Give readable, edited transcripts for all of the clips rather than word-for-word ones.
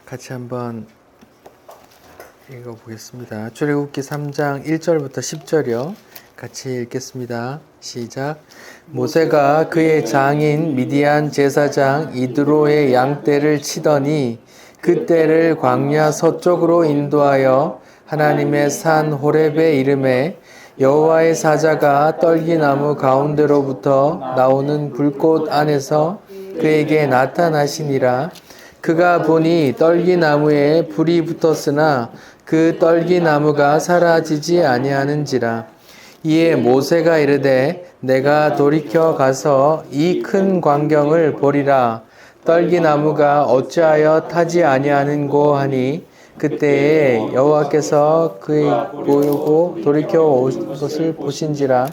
같이 한번 읽어보겠습니다. 출애굽기 3장 1절부터 10절이요. 같이 읽겠습니다. 시작. 모세가 그의 장인 미디안 제사장 이드로의 양떼를 치더니 그 떼를 광야 서쪽으로 인도하여 하나님의 산 호렙에 이르매 여호와의 사자가 떨기나무 가운데로부터 나오는 불꽃 안에서 그에게 나타나시니라. 그가 보니 떨기나무에 불이 붙었으나 그 떨기나무가 사라지지 아니하는지라. 이에 모세가 이르되 내가 돌이켜 가서 이 큰 광경을 보리라. 떨기나무가 어찌하여 타지 아니하는고 하니 그때에 여호와께서 그의 보고 돌이켜 온 것을 보신지라.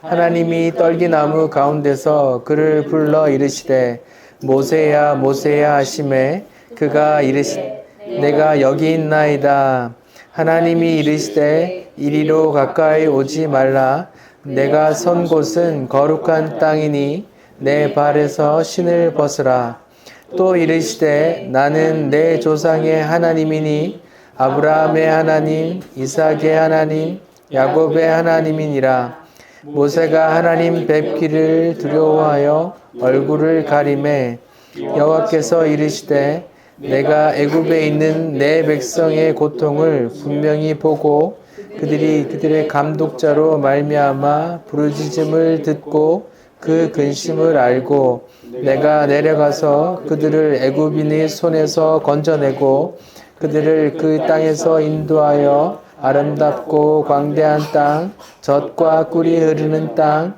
하나님이 떨기나무 가운데서 그를 불러 이르시되 모세야 모세야 하시매 그가 이르시되 내가 여기 있나이다. 하나님이 이르시되 이리로 가까이 오지 말라. 내가 선 곳은 거룩한 땅이니 내 발에서 신을 벗으라. 또 이르시되 나는 내 조상의 하나님이니 아브라함의 하나님, 이삭의 하나님, 야곱의 하나님이니라. 모세가 하나님 뵙기를 두려워하여 얼굴을 가리매 여호와께서 이르시되 내가 애굽에 있는 내 백성의 고통을 분명히 보고 그들의 감독자로 말미암아 부르짖음을 듣고 그 근심을 알고 내가 내려가서 그들을 애굽인의 손에서 건져내고 그들을 그 땅에서 인도하여 아름답고 광대한 땅, 젖과 꿀이 흐르는 땅,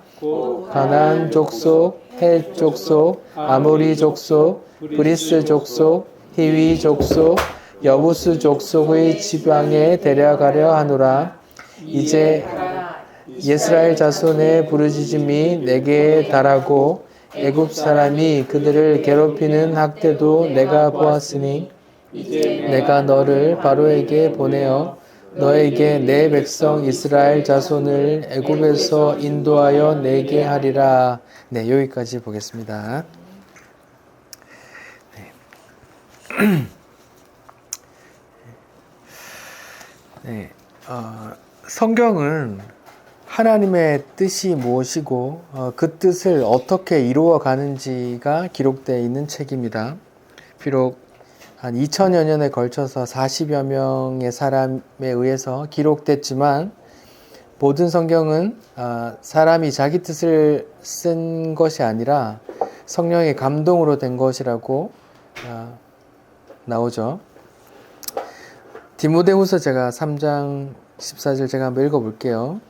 가나안 족속, 헷 족속, 아모리 족속, 브리스 족속, 히위 족속, 여부스 족속의 지방에 데려가려 하노라. 이제 이스라엘 자손의 부르짖음이 내게 달하고 애굽 사람이 그들을 괴롭히는 학대도 내가 보았으니 내가 너를 바로에게 보내어 너에게 내 백성 이스라엘 자손을 애굽에서 인도하여 내게 하리라. 네, 여기까지 보겠습니다. 네. 네, 성경은 하나님의 뜻이 무엇이고 그 뜻을 어떻게 이루어 가는지가 기록되어 있는 책입니다. 비록 한 2000여 년에 걸쳐서 40여 명의 사람에 의해서 기록됐지만 모든 성경은 사람이 자기 뜻을 쓴 것이 아니라 성령의 감동으로 된 것이라고 나오죠. 디모데후서 제가 3장 14절 제가 한번 읽어볼게요.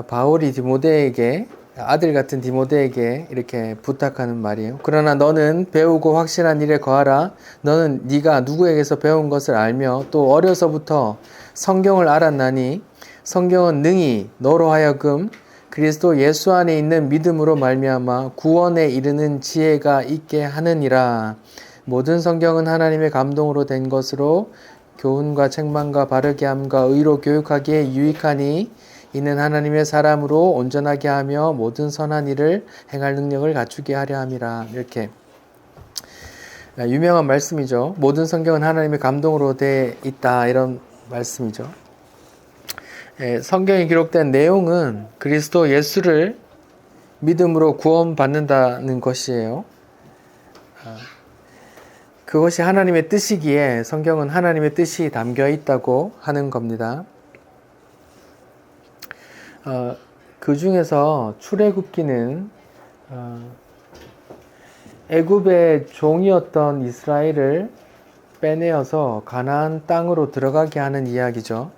바울이 디모데에게 아들 같은 디모데에게 이렇게 부탁하는 말이에요. 그러나 너는 배우고 확실한 일에 거하라. 너는 네가 누구에게서 배운 것을 알며 또 어려서부터 성경을 알았나니 성경은 능히 너로 하여금 그리스도 예수 안에 있는 믿음으로 말미암아 구원에 이르는 지혜가 있게 하느니라. 모든 성경은 하나님의 감동으로 된 것으로 교훈과 책망과 바르게 함과 의로 교육하기에 유익하니 이는 하나님의 사람으로 온전하게 하며 모든 선한 일을 행할 능력을 갖추게 하려 함이라. 이렇게 유명한 말씀이죠. 모든 성경은 하나님의 감동으로 돼 있다, 이런 말씀이죠. 성경에 기록된 내용은 그리스도 예수를 믿음으로 구원받는다는 것이에요. 그것이 하나님의 뜻이기에 성경은 하나님의 뜻이 담겨 있다고 하는 겁니다. 그 중에서 출애굽기는 애굽의 종이었던 이스라엘을 빼내어서 가나안 땅으로 들어가게 하는 이야기죠.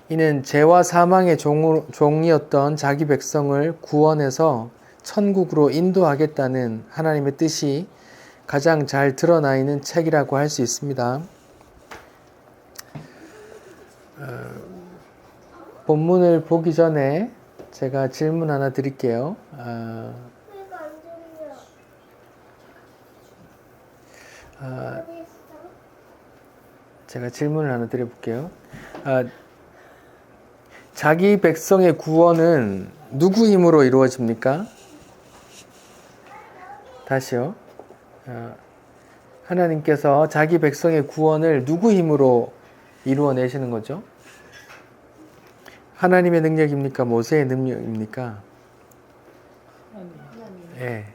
이는 죄와 사망의 종이었던 자기 백성을 구원해서 천국으로 인도하겠다는 하나님의 뜻이 가장 잘 드러나 있는 책이라고 할 수 있습니다. 본문을 보기 전에 제가 질문 하나 드릴게요. 제가 질문을 하나 드려볼게요. 자기 백성의 구원은 누구 힘으로 이루어집니까? 다시요. 하나님께서 자기 백성의 구원을 누구 힘으로 이루어내시는 거죠? 하나님의 능력입니까? 모세의 능력입니까? 예.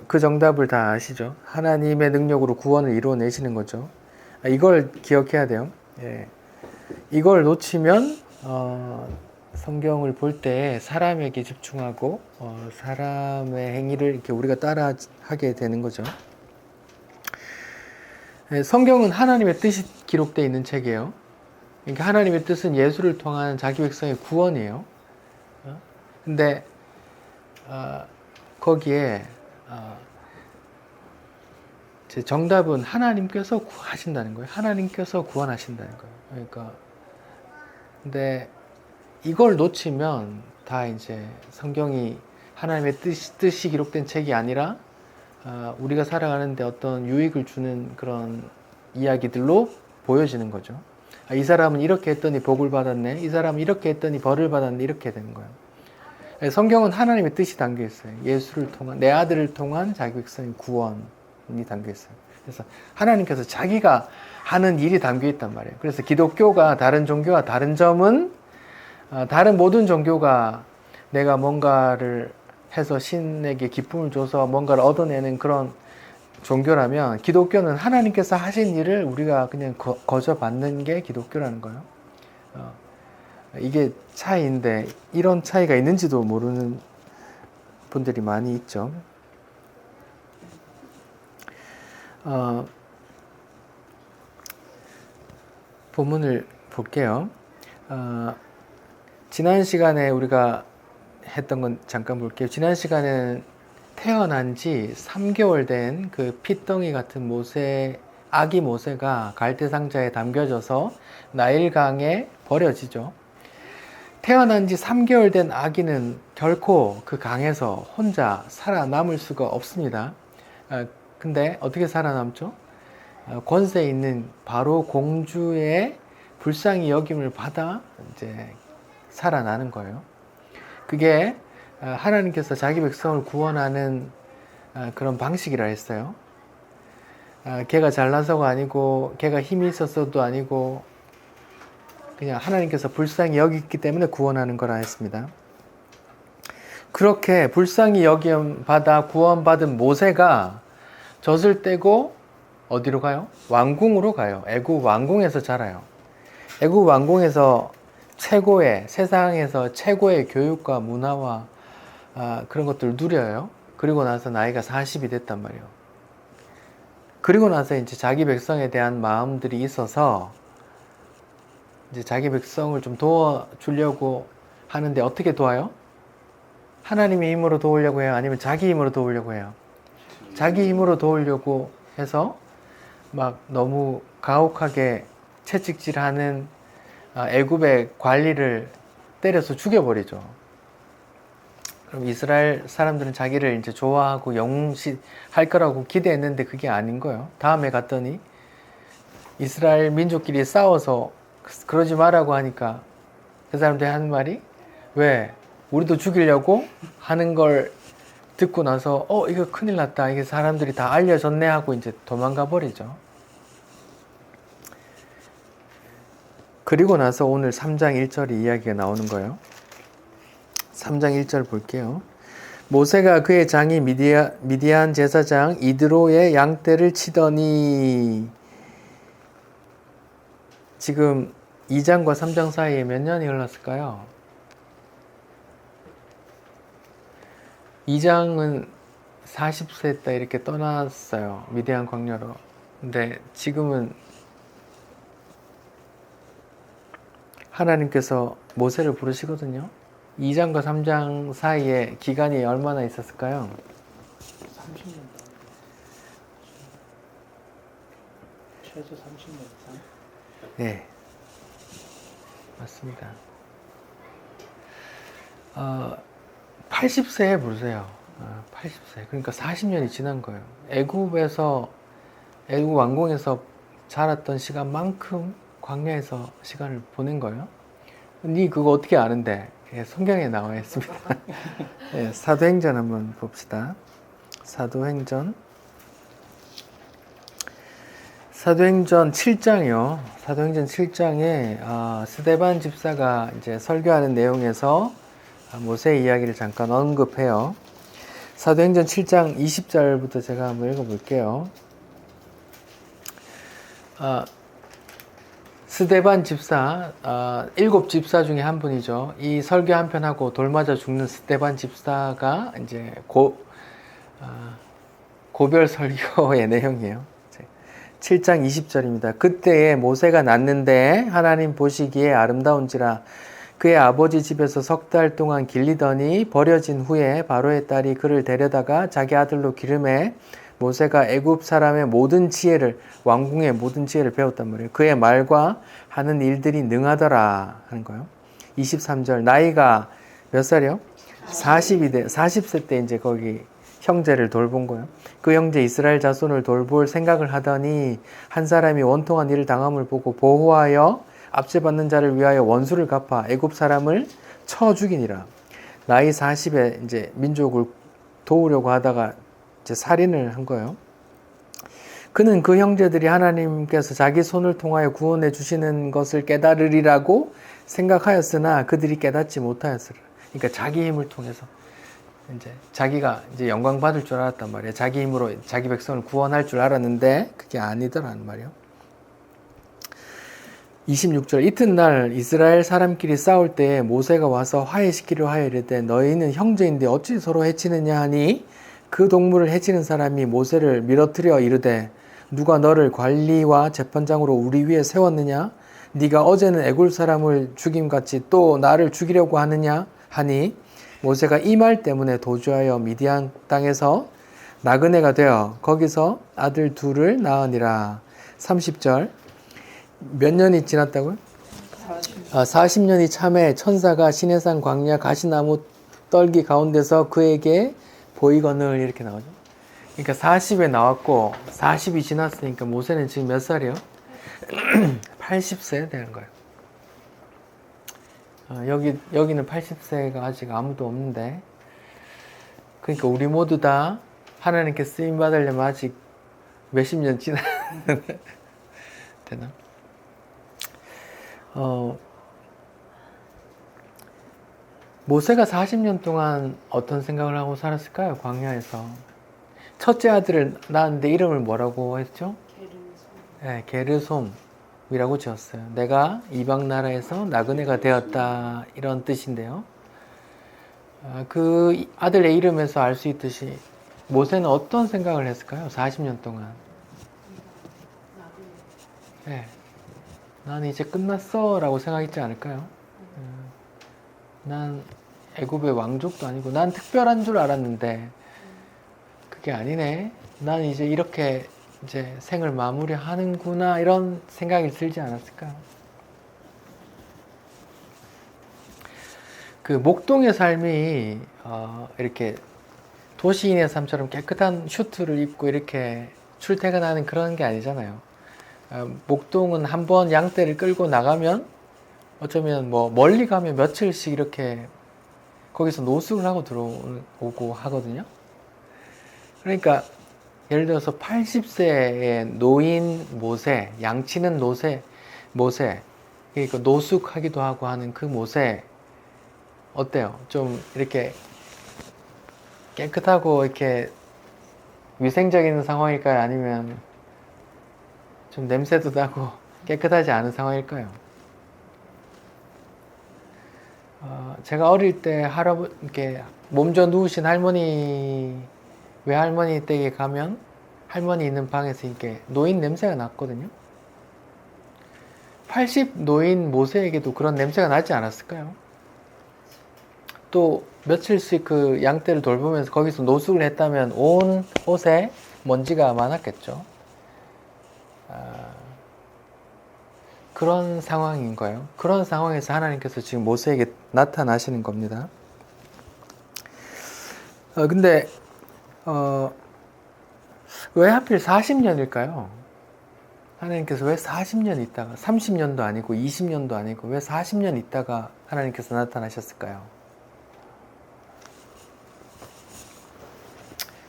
그 정답을 다 아시죠? 하나님의 능력으로 구원을 이루어내시는 거죠. 이걸 기억해야 돼요. 예. 이걸 놓치면 성경을 볼 때 사람에게 집중하고 사람의 행위를 이렇게 우리가 따라하게 되는 거죠. 예, 성경은 하나님의 뜻이 기록되어 있는 책이에요. 그러니까 하나님의 뜻은 예수를 통한 자기 백성의 구원이에요. 근데 거기에 제 정답은 하나님께서 구하신다는 거예요. 하나님께서 구원하신다는 거예요. 그러니까 근데 이걸 놓치면 다 이제 성경이 하나님의 뜻이 기록된 책이 아니라 우리가 살아가는데 어떤 유익을 주는 그런 이야기들로 보여지는 거죠. 이 사람은 이렇게 했더니 복을 받았네. 이 사람은 이렇게 했더니 벌을 받았네. 이렇게 되는 거예요. 성경은 하나님의 뜻이 담겨 있어요. 예수를 통한, 내 아들을 통한 자기 백성의 구원이 담겨 있어요. 그래서 하나님께서 자기가 하는 일이 담겨 있단 말이에요. 그래서 기독교가 다른 종교와 다른 점은 다른 모든 종교가 내가 뭔가를 해서 신에게 기쁨을 줘서 뭔가를 얻어내는 그런 종교라면 기독교는 하나님께서 하신 일을 우리가 그냥 거저 받는 게 기독교라는 거예요. 이게 차이인데 이런 차이가 있는지도 모르는 분들이 많이 있죠. 본문을 볼게요. 지난 시간에 우리가 했던 건 잠깐 볼게요. 지난 시간에는 태어난 지 3개월 된 그 핏덩이 같은 아기 모세가 갈대 상자에 담겨져서 나일강에 버려지죠. 태어난 지 3개월 된 아기는 결코 그 강에서 혼자 살아남을 수가 없습니다. 근데 어떻게 살아남죠? 권세 있는 바로 공주의 불쌍히 여김을 받아 이제 살아나는 거예요. 그게 하나님께서 자기 백성을 구원하는 그런 방식이라 했어요. 걔가 잘나서가 아니고 걔가 힘이 있었어도 아니고 그냥 하나님께서 불쌍히 여기기 때문에 구원하는 거라 했습니다. 그렇게 불쌍히 여김 받아 구원받은 모세가 젖을 떼고 어디로 가요? 왕궁으로 가요. 애굽 왕궁에서 자라요. 애굽 왕궁에서 세상에서 최고의 교육과 문화와 그런 것들을 누려요. 그리고 나서 나이가 40이 됐단 말이에요. 그리고 나서 이제 자기 백성에 대한 마음들이 있어서 이제 자기 백성을 좀 도와주려고 하는데 어떻게 도와요? 하나님의 힘으로 도우려고 해요? 아니면 자기 힘으로 도우려고 해요? 자기 힘으로 도우려고 해서 막 너무 가혹하게 채찍질하는 애굽의 관리를 때려서 죽여버리죠. 그럼 이스라엘 사람들은 자기를 이제 좋아하고 영웅시할 거라고 기대했는데 그게 아닌 거예요. 다음에 갔더니 이스라엘 민족끼리 싸워서 그러지 말라고 하니까 그 사람들이 하는 말이 왜? 우리도 죽이려고 하는 걸 듣고 나서 이거 큰일 났다. 이게 사람들이 다 알려졌네 하고 이제 도망가 버리죠. 그리고 나서 오늘 3장 1절의 이야기가 나오는 거예요. 3장 1절 볼게요. 모세가 그의 장이 미디안 제사장 이드로의 양떼를 치더니 지금 2장과 3장 사이에 몇 년이 흘렀을까요? 2장은 40세 때 이렇게 떠났어요. 미디안 광야로. 근데 지금은 하나님께서 모세를 부르시거든요. 2장과 3장 사이에 기간이 얼마나 있었을까요? 30년. 최소 30년 이상? 네. 맞습니다. 80세에 부르세요. 80세. 그러니까 40년이 지난 거예요. 애굽 왕궁에서 자랐던 시간만큼 광야에서 시간을 보낸 거예요. 니 그거 어떻게 아는데? 성경에 나와 있습니다. 네, 사도행전 한번 봅시다. 사도행전 사도행전 7장이요. 사도행전 7장에 스데반 집사가 이제 설교하는 내용에서 모세 이야기를 잠깐 언급해요. 사도행전 7장 20절부터 제가 한번 읽어볼게요. 스데반 집사, 7 집사 중에 한 분이죠. 이 설교 한 편 하고 돌 맞아 죽는 스데반 집사가 이제 고별 설교의 내용이에요. 7장 20절입니다. 그때에 모세가 낳는데 하나님 보시기에 아름다운지라 그의 아버지 집에서 3달 동안 길리더니 버려진 후에 바로의 딸이 그를 데려다가 자기 아들로 기름해 모세가 애굽 사람의 모든 지혜를 왕궁의 모든 지혜를 배웠단 말이에요. 그의 말과 하는 일들이 능하더라 하는 거예요. 23절 나이가 몇 살이요? 40세 때 이제 거기 형제를 돌본 거예요. 그 형제 이스라엘 자손을 돌볼 생각을 하더니 한 사람이 원통한 일을 당함을 보고 보호하여 압제받는 자를 위하여 원수를 갚아 애굽 사람을 쳐 죽이니라. 나이 40에 이제 민족을 도우려고 하다가 이제 살인을 한 거예요. 그는 그 형제들이 하나님께서 자기 손을 통하여 구원해 주시는 것을 깨달으리라고 생각하였으나 그들이 깨닫지 못하였으라. 그러니까 자기 힘을 통해서 이제 자기가 이제 영광 받을 줄 알았단 말이에요. 자기 힘으로 자기 백성을 구원할 줄 알았는데 그게 아니더라는 말이에요. 26절 이튿날 이스라엘 사람끼리 싸울 때에 모세가 와서 화해시키려 하여 이르되 너희는 형제인데 어찌 서로 해치느냐 하니 그 동물을 해치는 사람이 모세를 밀어뜨려 이르되 누가 너를 관리와 재판장으로 우리 위에 세웠느냐? 네가 어제는 애굽 사람을 죽임같이 또 나를 죽이려고 하느냐? 하니 모세가 이 말 때문에 도주하여 미디안 땅에서 나그네가 되어 거기서 아들 둘을 낳으니라. 30절 몇 년이 지났다고요? 40년이 참에 천사가 시내산 광야 가시나무 떨기 가운데서 그에게 보이거늘 이렇게 나오죠. 그러니까 40에 나왔고 40이 지났으니까 모세는 지금 몇 살이요? 80세 되는 거예요. 여기는 80세가 아직 아무도 없는데, 그러니까 우리 모두 다 하나님께 쓰임 받으려면 아직 몇십 년 지나야 되나? 모세가 40년 동안 어떤 생각을 하고 살았을까요? 광야에서. 첫째 아들을 낳았는데 이름을 뭐라고 했죠? 네, 게르솜이라고 지었어요. 내가 이방 나라에서 나그네가 되었다 이런 뜻인데요. 그 아들의 이름에서 알 수 있듯이 모세는 어떤 생각을 했을까요? 40년 동안. 네, 난 이제 끝났어 라고 생각했지 않을까요? 난 애굽의 왕족도 아니고 난 특별한 줄 알았는데 그게 아니네. 난 이제 이렇게 이제 생을 마무리하는구나 이런 생각이 들지 않았을까요? 그 목동의 삶이 이렇게 도시인의 삶처럼 깨끗한 슈트를 입고 이렇게 출퇴근하는 그런 게 아니잖아요. 목동은 한번 양떼를 끌고 나가면 어쩌면 뭐 멀리 가면 며칠씩 이렇게 거기서 노숙을 하고 들어오고 하거든요. 그러니까 예를 들어서 80세의 노인 모세, 양치는 모세, 그러니까 노숙하기도 하고 하는 그 모세 어때요? 좀 이렇게 깨끗하고 이렇게 위생적인 상황일까요? 아니면 좀 냄새도 나고 깨끗하지 않은 상황일까요? 제가 어릴 때 이렇게 몸져 누우신 외할머니 댁에 가면 할머니 있는 방에서 이렇게 노인 냄새가 났거든요. 80 노인 모세에게도 그런 냄새가 나지 않았을까요? 또 며칠씩 그 양떼를 돌보면서 거기서 노숙을 했다면 온 옷에 먼지가 많았겠죠. 그런 상황인 거예요. 그런 상황에서 하나님께서 지금 모세에게 나타나시는 겁니다. 근데 왜 하필 40년일까요? 하나님께서 왜 40년 있다가 30년도 아니고 20년도 아니고 왜 40년 있다가 하나님께서 나타나셨을까요?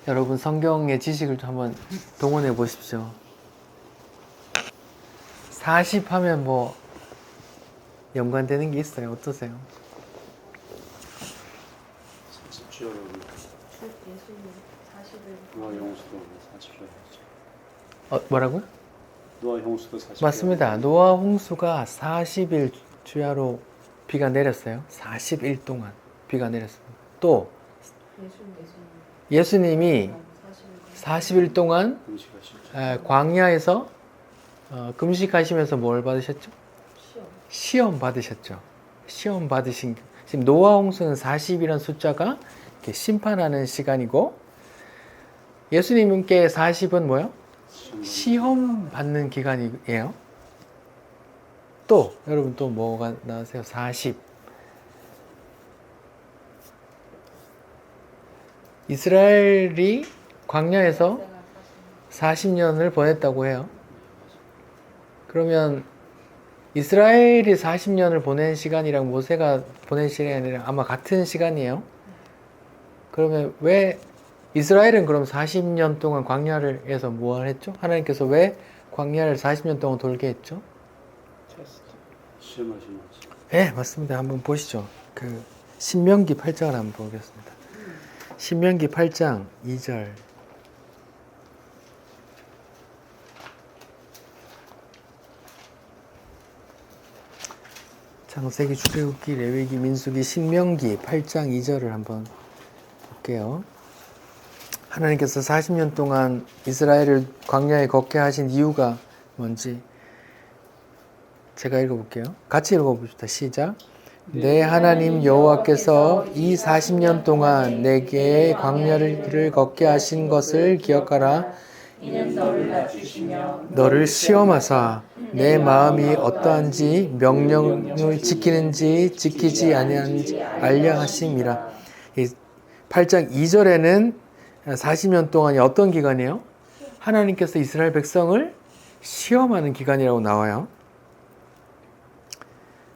여러분 성경의 지식을 좀 한번 동원해 보십시오. 40 하면 뭐 연관되는 게 있어요? 어떠세요? 40주요. 예수님 40을 노아 형수도 40주요. 뭐라고요? 노아 형수도 40주요. 맞습니다. 노아 홍수가 40일 주야로 비가 내렸어요. 40일 동안 비가 내렸습니다. 또 예수님이 40일 동안 음식하시죠. 광야에서 금식하시면서 뭘 받으셨죠? 시험 받으셨죠. 시험 받으신 지금 노아 홍수는 40이라는 숫자가 이렇게 심판하는 시간이고 예수님께 40은 뭐요? 시험 받는 기간이에요. 또 여러분 또 뭐가 나오세요? 40. 이스라엘이 광야에서 40년을 보냈다고 해요. 그러면 이스라엘이 40년을 보낸 시간이랑 모세가 보낸 시간이랑 아마 같은 시간이에요. 그러면 왜 이스라엘은 그럼 40년 동안 광야에서 뭘 했죠? 하나님께서 왜 광야를 40년 동안 돌게 했죠? 테스트. 시험하시는 거지. 네, 맞습니다. 한번 보시죠. 그 신명기 8장을 한번 보겠습니다. 신명기 8장 2절. 창세기, 출애굽기, 레위기, 민수기, 신명기 8장 2절을 한번 볼게요. 하나님께서 40년 동안 이스라엘을 광야에 걷게 하신 이유가 뭔지 제가 읽어볼게요. 같이 읽어봅시다. 시작. 내 하나님 여호와께서 이 40년 동안 내게 광야를 길을 걷게 하신 것을 기억하라. 이는 너를 낮추시며 너를 시험하사 내 마음이 어떠한지 명령을 지키는지 지키지 아니하는지 알려 하심이라. 이 8장 2절에는 40년 동안이 어떤 기간이에요? 하나님께서 이스라엘 백성을 시험하는 기간이라고 나와요.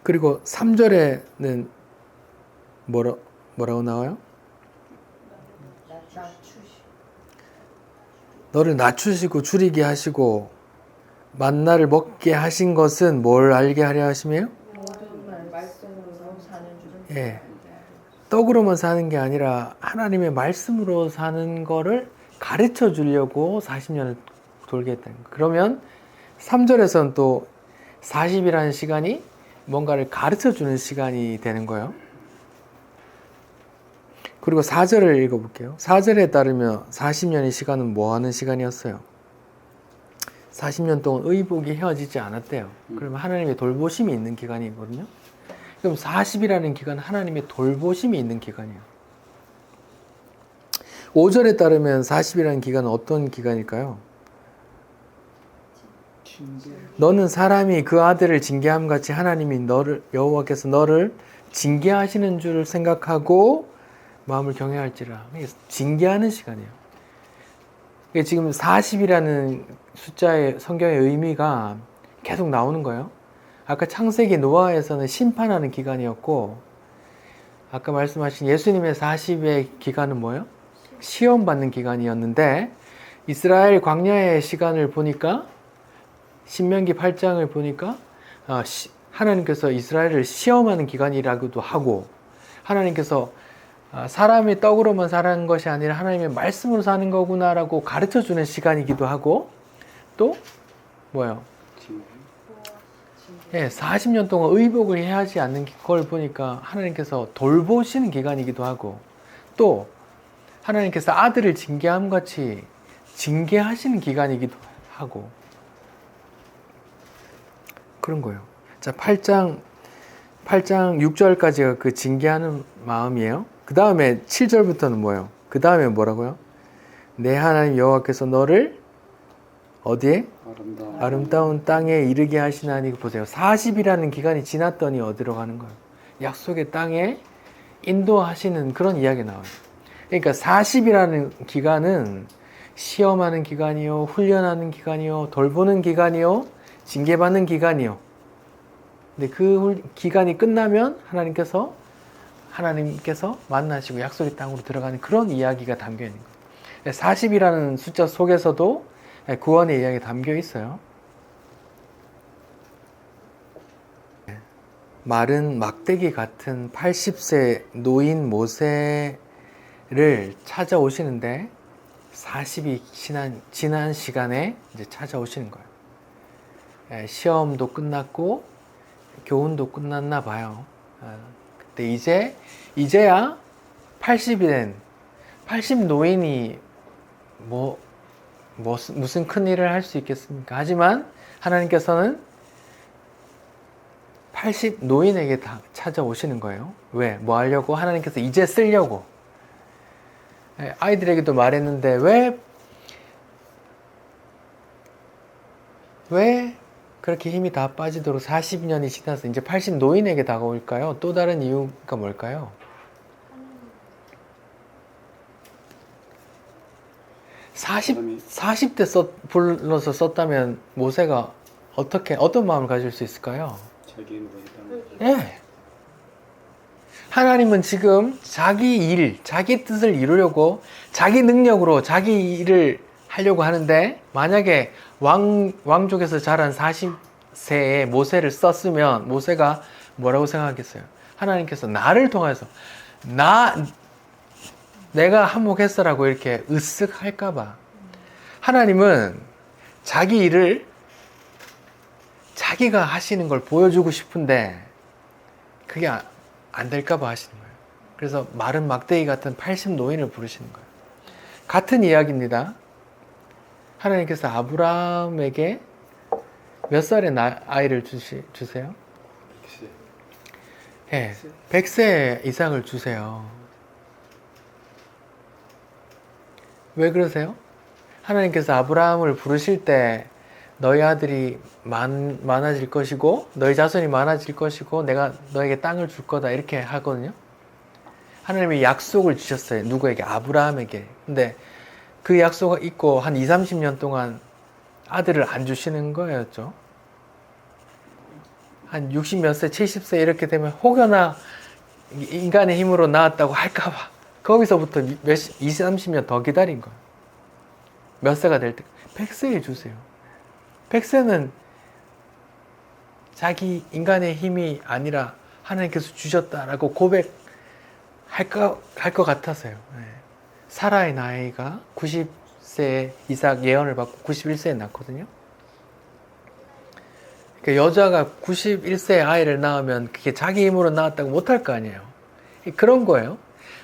그리고 3절에는 뭐라고 나와요? 너를 낮추시고 줄이게 하시고 만나를 먹게 하신 것은 뭘 알게 하려 하심이에요? 모든 말씀으로 사는 줄을 예. 떡으로만 사는 게 아니라 하나님의 말씀으로 사는 거를 가르쳐 주려고 40년을 돌게 했다는 거예요. 그러면 3절에서는 또 40이라는 시간이 뭔가를 가르쳐 주는 시간이 되는 거예요. 그리고 4절을 읽어볼게요. 4절에 따르면 40년의 시간은 뭐 하는 시간이었어요? 40년 동안 의복이 헤어지지 않았대요. 그러면 하나님의 돌보심이 있는 기간이거든요. 그럼 40이라는 기간은 하나님의 돌보심이 있는 기간이에요. 5절에 따르면 40이라는 기간은 어떤 기간일까요? 징계. 너는 사람이 그 아들을 징계함 같이 하나님이 여호와께서 너를 징계하시는 줄 생각하고 마음을 경외할지라. 이게 징계하는 시간이에요. 이게 지금 40이라는 숫자의 성경의 의미가 계속 나오는 거예요. 아까 창세기 노아에서는 심판하는 기간이었고, 아까 말씀하신 예수님의 40의 기간은 뭐예요? 시험받는 기간이었는데, 이스라엘 광야의 시간을 보니까, 신명기 8장을 보니까, 하나님께서 이스라엘을 시험하는 기간이라고도 하고, 하나님께서 사람의 떡으로만 사는 것이 아니라 하나님의 말씀으로 사는 거구나라고 가르쳐 주는 시간이기도 하고, 또, 뭐예요? 예, 40년 동안 의복을 해야 하지 않는 걸 보니까 하나님께서 돌보시는 기간이기도 하고, 또 하나님께서 아들을 징계함 같이 징계하시는 기간이기도 하고, 그런 거예요. 자, 8장 6절까지가 그 징계하는 마음이에요. 그 다음에 7절부터는 뭐예요? 그 다음에 뭐라고요? 내 하나님 여호와께서 너를 어디에? 아름다운 땅에 이르게 하시나니. 보세요. 40이라는 기간이 지났더니 어디로 가는 거예요? 약속의 땅에 인도하시는 그런 이야기 나와요. 그러니까 40이라는 기간은 시험하는 기간이요, 훈련하는 기간이요, 돌보는 기간이요, 징계받는 기간이요. 근데 그 기간이 끝나면 하나님께서 만나시고 약속의 땅으로 들어가는 그런 이야기가 담겨 있는 거예요. 40이라는 숫자 속에서도 구원의 이야기가 담겨 있어요. 마른 막대기 같은 80세 노인 모세를 찾아오시는데 40이 지난 시간에 이제 찾아오시는 거예요. 시험도 끝났고 교훈도 끝났나 봐요. 근데 이제야 80이 된 80 노인이 무슨 큰 일을 할 수 있겠습니까? 하지만 하나님께서는 80 노인에게 다 찾아오시는 거예요. 왜? 뭐 하려고? 하나님께서 이제 쓰려고. 아이들에게도 말했는데 왜 그렇게 힘이 다 빠지도록 40년이 지나서 이제 80 노인에게 다가올까요? 또 다른 이유가 뭘까요? 40대 불러서 썼다면 모세가 어떤 마음을 가질 수 있을까요? 자기 힘으로 했다는 거죠. 예. 하나님은 지금 자기 뜻을 이루려고 자기 능력으로 자기 일을 하려고 하는데 만약에 왕족에서 자란 40세의 모세를 썼으면 모세가 뭐라고 생각하겠어요? 하나님께서 나를 통해서 내가 한몫했어라고 이렇게 으쓱 할까봐. 하나님은 자기 일을 자기가 하시는 걸 보여주고 싶은데 그게 안 될까봐 하시는 거예요. 그래서 마른 막대기 같은 80 노인을 부르시는 거예요. 같은 이야기입니다. 하나님께서 아브라함에게 몇 살의 아이를 주세요? 100세. 예, 100세 이상을 주세요. 왜 그러세요? 하나님께서 아브라함을 부르실 때 너희 아들이 많아질 것이고 너희 자손이 많아질 것이고 내가 너에게 땅을 줄 거다 이렇게 하거든요. 하나님이 약속을 주셨어요. 누구에게? 아브라함에게. 근데 그 약속을 잊고 한 20, 30년 동안 아들을 안 주시는 거였죠. 한 60 몇 세, 70세 이렇게 되면 혹여나 인간의 힘으로 낳았다고 할까봐 거기서부터 20, 30년 더 기다린 거예요. 몇 세가 될 때 100세에 주세요. 100세는 자기 인간의 힘이 아니라 하나님께서 주셨다라고 고백할 것 같아서요. 사라의 나이가 90세에 이삭 예언을 받고 91세에 낳거든요. 그러니까 여자가 91세에 아이를 낳으면 그게 자기 힘으로 낳았다고 못할 거 아니에요. 그런 거예요.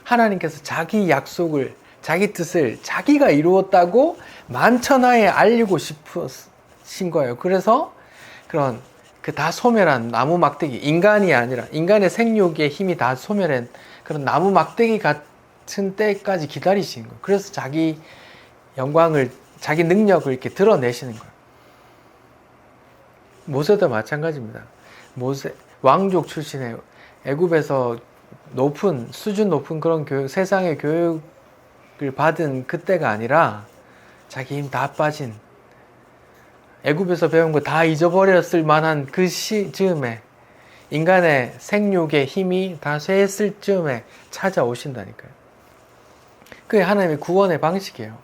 하나님께서 자기 약속을, 자기 뜻을 자기가 이루었다고 만천하에 알리고 싶으신 거예요. 그래서 그런 다 소멸한 나무 막대기, 인간이 아니라 인간의 생육의 힘이 다 소멸한 그런 나무 막대기 같은 때까지 기다리시는 거예요. 그래서 자기 영광을, 자기 능력을 이렇게 드러내시는 거예요. 모세도 마찬가지입니다. 모세 왕족 출신의 애굽에서 수준 높은 그런 교육, 세상의 교육을 받은 그때가 아니라 자기 힘 다 빠진 애굽에서 배운 거 다 잊어버렸을 만한 그 시즈음에 인간의 생육의 힘이 다 쇠했을 즈음에 찾아오신다니까요. 그게 하나님의 구원의 방식이에요.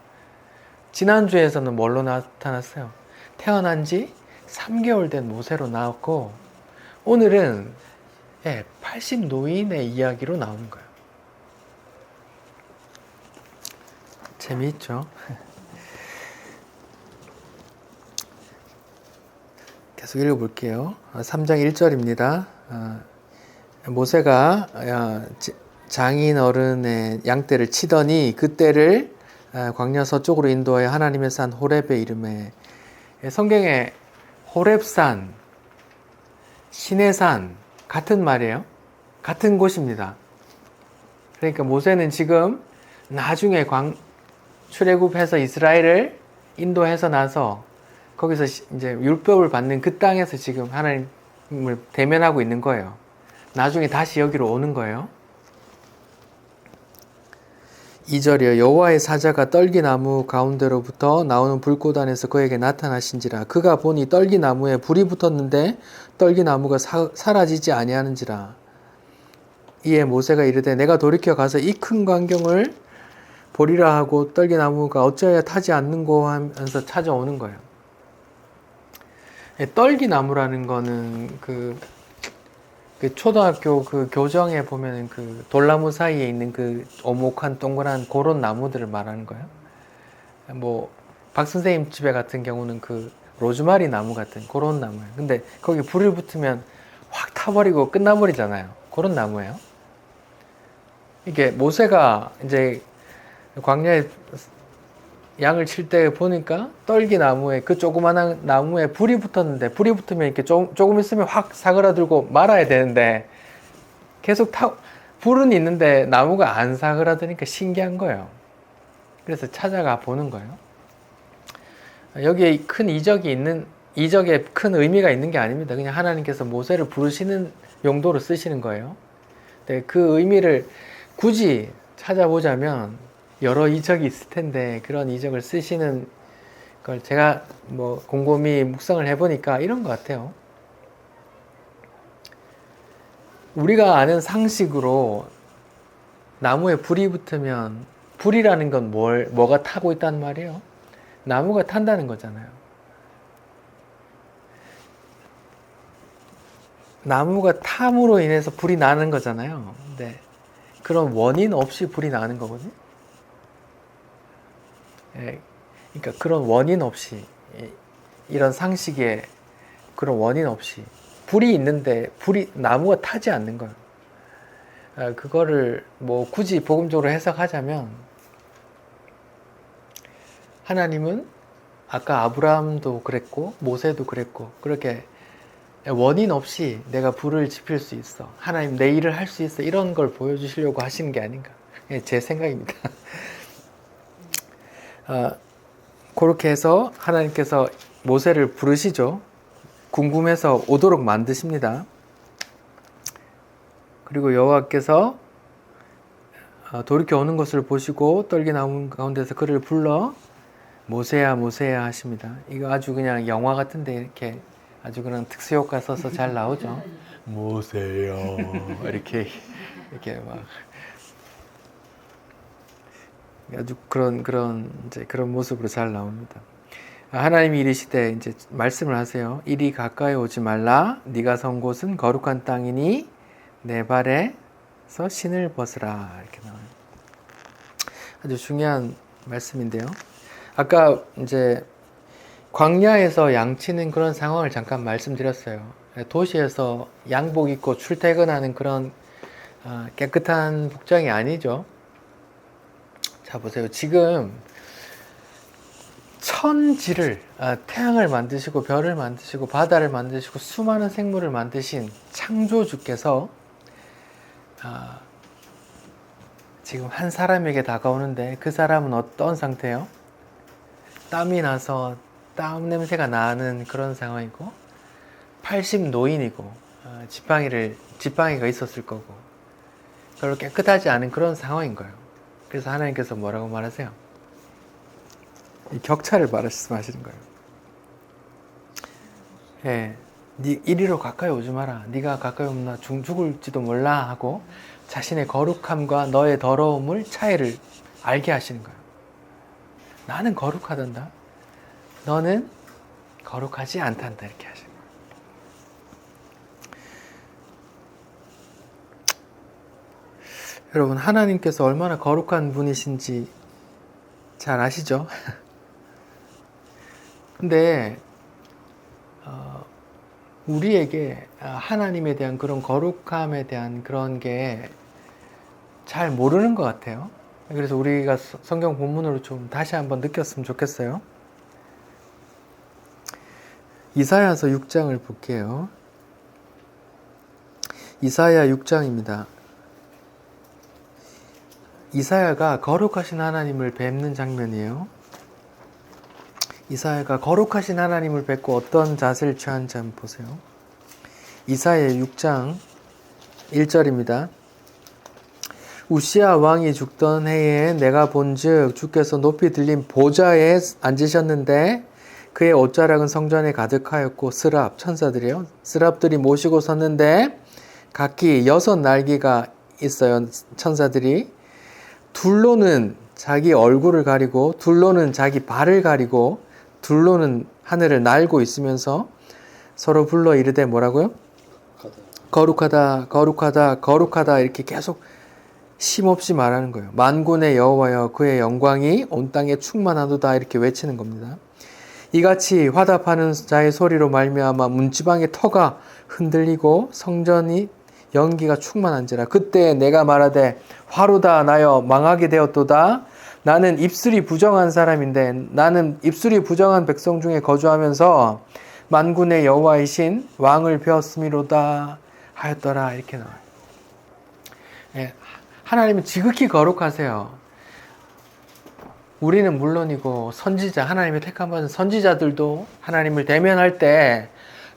지난주에서는 뭘로 나타났어요? 태어난 지 3개월 된 모세로 나왔고 오늘은 80 노인의 이야기로 나오는 거예요. 재미있죠? 계속 읽어볼게요. 3장 1절입니다. 모세가 장인 어른의 양떼를 치더니 그떼를 광야 서쪽으로 인도하여 하나님의 산 호렙에 이르매. 성경에 호렙산, 시내산 같은 말이에요. 같은 곳입니다. 그러니까 모세는 지금 나중에 출애굽해서 이스라엘을 인도해서 나서 거기서 이제 율법을 받는 그 땅에서 지금 하나님을 대면하고 있는 거예요. 나중에 다시 여기로 오는 거예요. 2절이요. 여호와의 사자가 떨기나무 가운데로부터 나오는 불꽃 안에서 그에게 나타나신지라. 그가 보니 떨기나무에 불이 붙었는데 떨기나무가 사라지지 아니하는지라. 이에 모세가 이르되 내가 돌이켜 가서 이 큰 광경을 보리라 하고 떨기나무가 어찌하여 타지 않는고 하면서 찾아오는 거예요. 떨기나무라는 거는 그 초등학교 그 교정에 보면은 그 돌나무 사이에 있는 그 오목한 동그란 그런 나무들을 말하는 거예요. 뭐 박 선생님 집에 같은 경우는 그 로즈마리 나무 같은 그런 나무예요. 근데 거기 불을 붙으면 확 타버리고 끝나버리잖아요. 그런 나무예요. 이게 모세가 이제 광야에 양을 칠 때 보니까 떨기 나무에 그 조그만한 나무에 불이 붙었는데 불이 붙으면 이렇게 조금 있으면 확 사그라들고 말아야 되는데 계속 불은 있는데 나무가 안 사그라드니까 신기한 거예요. 그래서 찾아가 보는 거예요. 여기에 큰 이적에 큰 의미가 있는 게 아닙니다. 그냥 하나님께서 모세를 부르시는 용도로 쓰시는 거예요. 근데 그 의미를 굳이 찾아보자면 여러 이적이 있을 텐데 그런 이적을 쓰시는 걸 제가 뭐 곰곰이 묵상을 해보니까 이런 것 같아요. 우리가 아는 상식으로 나무에 불이 붙으면 불이라는 건 뭐가 타고 있단 말이에요? 나무가 탄다는 거잖아요. 나무가 탐으로 인해서 불이 나는 거잖아요. 근데 그런 원인 없이 불이 나는 거거든요. 그러니까 그런 원인 없이 이런 상식에 그런 원인 없이 불이 있는데 나무가 타지 않는 거예요. 그거를 뭐 굳이 복음적으로 해석하자면 하나님은 아까 아브라함도 그랬고 모세도 그랬고 그렇게 원인 없이 내가 불을 지필 수 있어. 하나님 내 일을 할 수 있어. 이런 걸 보여주시려고 하시는 게 아닌가. 제 생각입니다. 그렇게 해서 하나님께서 모세를 부르시죠. 궁금해서 오도록 만드십니다. 그리고 여호와께서 돌이켜 오는 것을 보시고 떨기나무 가운데서 그를 불러 모세야 모세야 하십니다. 이거 아주 그냥 영화 같은데 이렇게 아주 그런 특수효과 써서 잘 나오죠. 모세야 이렇게 막 아주 그런 모습으로 잘 나옵니다. 하나님이 이르시되 이제 말씀을 하세요. 이리 가까이 오지 말라. 네가 선 곳은 거룩한 땅이니 내 발에서 신을 벗으라. 이렇게 나와요. 아주 중요한 말씀인데요. 아까 이제 광야에서 양치는 그런 상황을 잠깐 말씀드렸어요. 도시에서 양복 입고 출퇴근하는 그런 깨끗한 복장이 아니죠. 자 보세요. 지금 천지를 태양을 만드시고 별을 만드시고 바다를 만드시고 수많은 생물을 만드신 창조주께서 지금 한 사람에게 다가오는데 그 사람은 어떤 상태예요? 땀이 나서 땀 냄새가 나는 그런 상황이고 80 노인이고 지팡이가 있었을 거고 별로 깨끗하지 않은 그런 상황인 거예요. 그래서 하나님께서 뭐라고 말하세요? 이 격차를 말씀하시는 거예요. 네 이리로 가까이 오지 마라. 네가 가까이 오면 나 죽을지도 몰라 하고 자신의 거룩함과 너의 더러움을 차이를 알게 하시는 거예요. 나는 거룩하단다. 너는 거룩하지 않단다. 이렇게 하시는 거예요. 여러분 하나님께서 얼마나 거룩한 분이신지 잘 아시죠? 근데 우리에게 하나님에 대한 그런 거룩함에 대한 그런 게 잘 모르는 것 같아요. 그래서 우리가 성경 본문으로 좀 다시 한번 느꼈으면 좋겠어요. 이사야서 6장을 볼게요. 이사야 6장입니다. 이사야가 거룩하신 하나님을 뵙는 장면이에요. 이사야가 거룩하신 하나님을 뵙고 어떤 자세를 취하는지 한번 보세요. 이사야 6장 1절입니다. 우시야 왕이 죽던 해에 내가 본즉 주께서 높이 들린 보좌에 앉으셨는데 그의 옷자락은 성전에 가득하였고 스랍 천사들이요. 스랍들이 모시고 섰는데 각기 6날개가 있어요. 천사들이 둘로는 자기 얼굴을 가리고 둘로는 자기 발을 가리고 둘로는 하늘을 날고 있으면서 서로 불러 이르되 뭐라고요? 거룩하다, 거룩하다, 거룩하다 이렇게 계속 쉼없이 말하는 거예요. 만군의 여호와여 그의 영광이 온 땅에 충만하도다 이렇게 외치는 겁니다. 이같이 화답하는 자의 소리로 말미암아 문지방의 터가 흔들리고 성전이 연기가 충만한지라. 그때 내가 말하되 화로다 나여 망하게 되었도다. 나는 입술이 부정한 사람인데 나는 입술이 부정한 백성 중에 거주하면서 만군의 여호와이신 왕을 배웠음이로다 하였더라. 이렇게 나와요. 예, 하나님은 지극히 거룩하세요. 우리는 물론이고 선지자, 하나님의 택한 받은 선지자들도 하나님을 대면할 때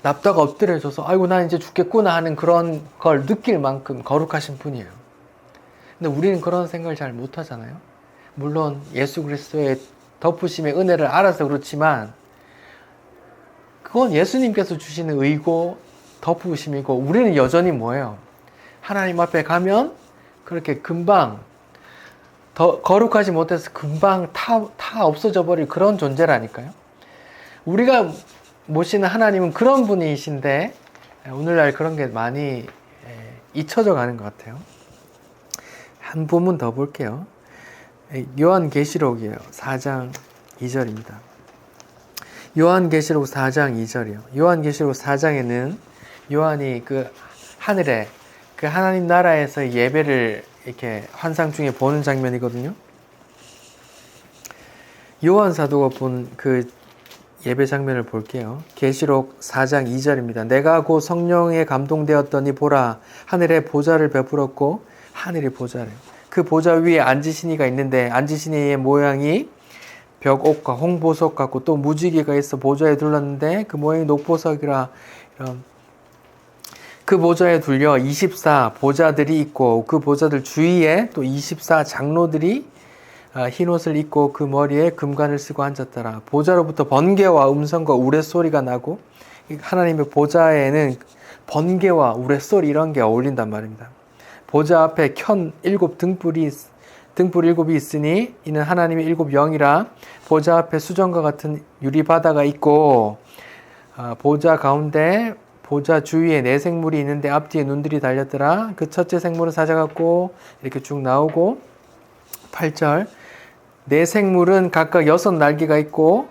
납다가 엎드려져서 아이고 나 이제 죽겠구나 하는 그런 걸 느낄 만큼 거룩하신 분이에요. 근데 우리는 그런 생각을 잘 못하잖아요. 물론 예수 그리스도의 덮으심의 은혜를 알아서 그렇지만 그건 예수님께서 주시는 의고 덮으심이고 우리는 여전히 뭐예요? 하나님 앞에 가면 그렇게 금방 더 거룩하지 못해서 금방 타 없어져 버릴 그런 존재라니까요. 우리가 모시는 하나님은 그런 분이신데 오늘날 그런 게 많이 잊혀져 가는 것 같아요. 한 부분 더 볼게요. 요한계시록이에요. 4장 2절입니다. 요한계시록 4장 2절이요. 요한계시록 4장에는 요한이 그 하늘에 그 하나님 나라에서 예배를 이렇게 환상 중에 보는 장면이거든요. 요한 사도가 본 그 예배 장면을 볼게요. 계시록 4장 2절입니다. 내가 곧 성령에 감동되었더니 보라 하늘에 보좌를 베풀었고 하늘이 보좌래. 그 보좌 위에 앉으신 이가 있는데 앉으신 이의 모양이 벽옥과 홍보석 같고 또 무지개가 있어 보좌에 둘렀는데 그 모양이 녹보석이라. 그 보좌에 둘려 24 보좌들이 있고 그 보좌들 주위에 또 24 장로들이 흰옷을 입고 그 머리에 금관을 쓰고 앉았더라. 보좌로부터 번개와 음성과 우레소리가 나고 하나님의 보좌에는 번개와 우레소리 이런 게 어울린단 말입니다. 보좌 앞에 켠 7 등불 7이 있으니 이는 하나님의 7 영이라. 보좌 앞에 수정과 같은 유리바다가 있고 보좌 가운데 보좌 주위에 4 생물이 있는데 앞뒤에 눈들이 달렸더라. 그 첫째 생물은 사자 같고 이렇게 쭉 나오고 8절 4 생물은 각각 6 날개가 있고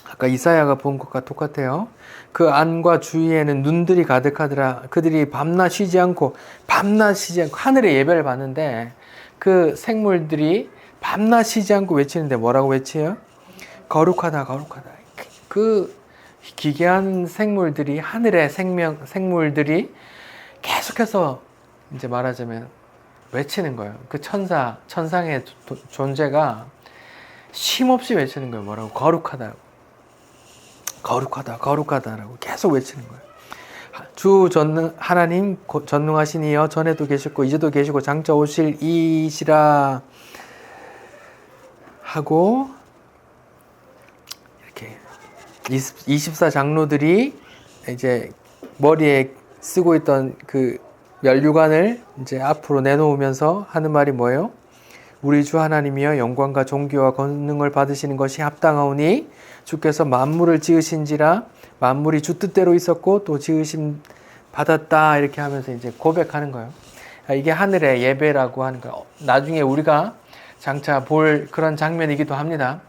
아까 이사야가 본 것과 똑같아요. 그 안과 주위에는 눈들이 가득하더라. 그들이 밤낮 쉬지 않고 하늘의 예배를 받는데 그 생물들이 밤낮 쉬지 않고 외치는데 뭐라고 외쳐요? 거룩하다 거룩하다. 그 기괴한 생물들이 하늘의 생물들이 계속해서 이제 말하자면 외치는 거예요. 그 천상의 존재가 쉼없이 외치는 거예요. 뭐라고? 거룩하다. 거룩하다. 거룩하다라고 계속 외치는 거예요. 주 하나님 전능하신 이여 전에도 계셨고 이제도 계시고 장차 오실 이시라 하고 이렇게 24 장로들이 이제 머리에 쓰고 있던 그 면류관을 이제 앞으로 내놓으면서 하는 말이 뭐예요? 우리 주 하나님이여 영광과 존귀와 권능을 받으시는 것이 합당하오니 주께서 만물을 지으신지라. 만물이 주 뜻대로 있었고 또 지으심 받았다 이렇게 하면서 이제 고백하는 거예요. 이게 하늘의 예배라고 하는 거예요. 나중에 우리가 장차 볼 그런 장면이기도 합니다.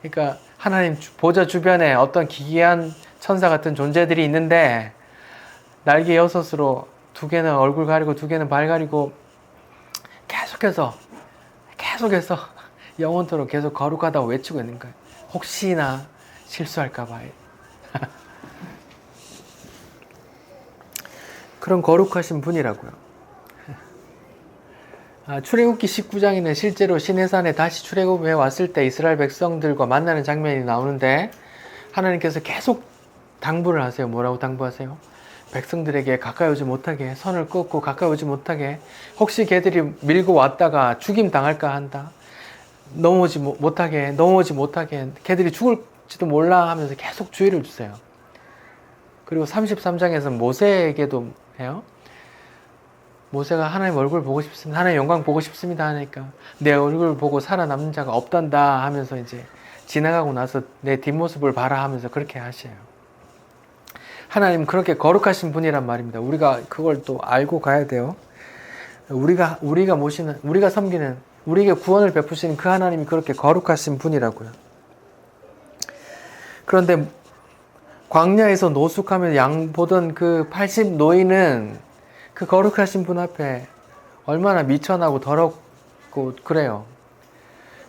그러니까 하나님 보좌 주변에 어떤 기이한 천사 같은 존재들이 있는데 날개 6으로 2개는 얼굴 가리고 2개는 발 가리고 계속해서 영원토록 계속 거룩하다고 외치고 있는 거예요. 혹시나 실수할까 봐. 그런 거룩하신 분이라고요. 출애굽기 19장에는 실제로 시내산에 다시 출애굽해 왔을 때 이스라엘 백성들과 만나는 장면이 나오는데 하나님께서 계속 당부를 하세요. 뭐라고 당부하세요? 백성들에게 가까이 오지 못하게, 선을 꺾고 가까이 오지 못하게, 혹시 걔들이 밀고 왔다가 죽임 당할까 한다. 넘어오지 못하게, 걔들이 죽을지도 몰라 하면서 계속 주의를 주세요. 그리고 33장에서 모세에게도 해요. 모세가 하나님 얼굴 보고 싶습니다. 하나님 영광 보고 싶습니다 하니까 내 얼굴 보고 살아남는 자가 없단다 하면서 이제 지나가고 나서 내 뒷모습을 봐라 하면서 그렇게 하셔요. 하나님 그렇게 거룩하신 분이란 말입니다. 우리가 그걸 또 알고 가야 돼요. 우리가 모시는, 우리가 섬기는, 우리에게 구원을 베푸시는 그 하나님이 그렇게 거룩하신 분이라고요. 그런데 광야에서 노숙하며 양 보던 그 80 노인은 그 거룩하신 분 앞에 얼마나 미천하고 더럽고 그래요.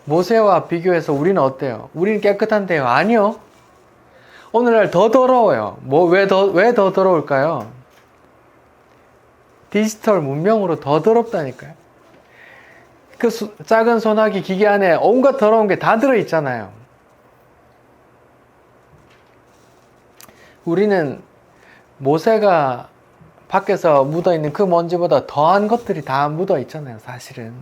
모세와 비교해서 우리는 어때요? 우리는 깨끗한데요? 아니요. 오늘날 더 더러워요. 왜 더 더러울까요? 디지털 문명으로 더 더럽다니까요. 그 작은 소나기 기계 안에 온갖 더러운 게 다 들어있잖아요. 우리는 모세가 밖에서 묻어있는 그 먼지보다 더한 것들이 다 묻어있잖아요, 사실은.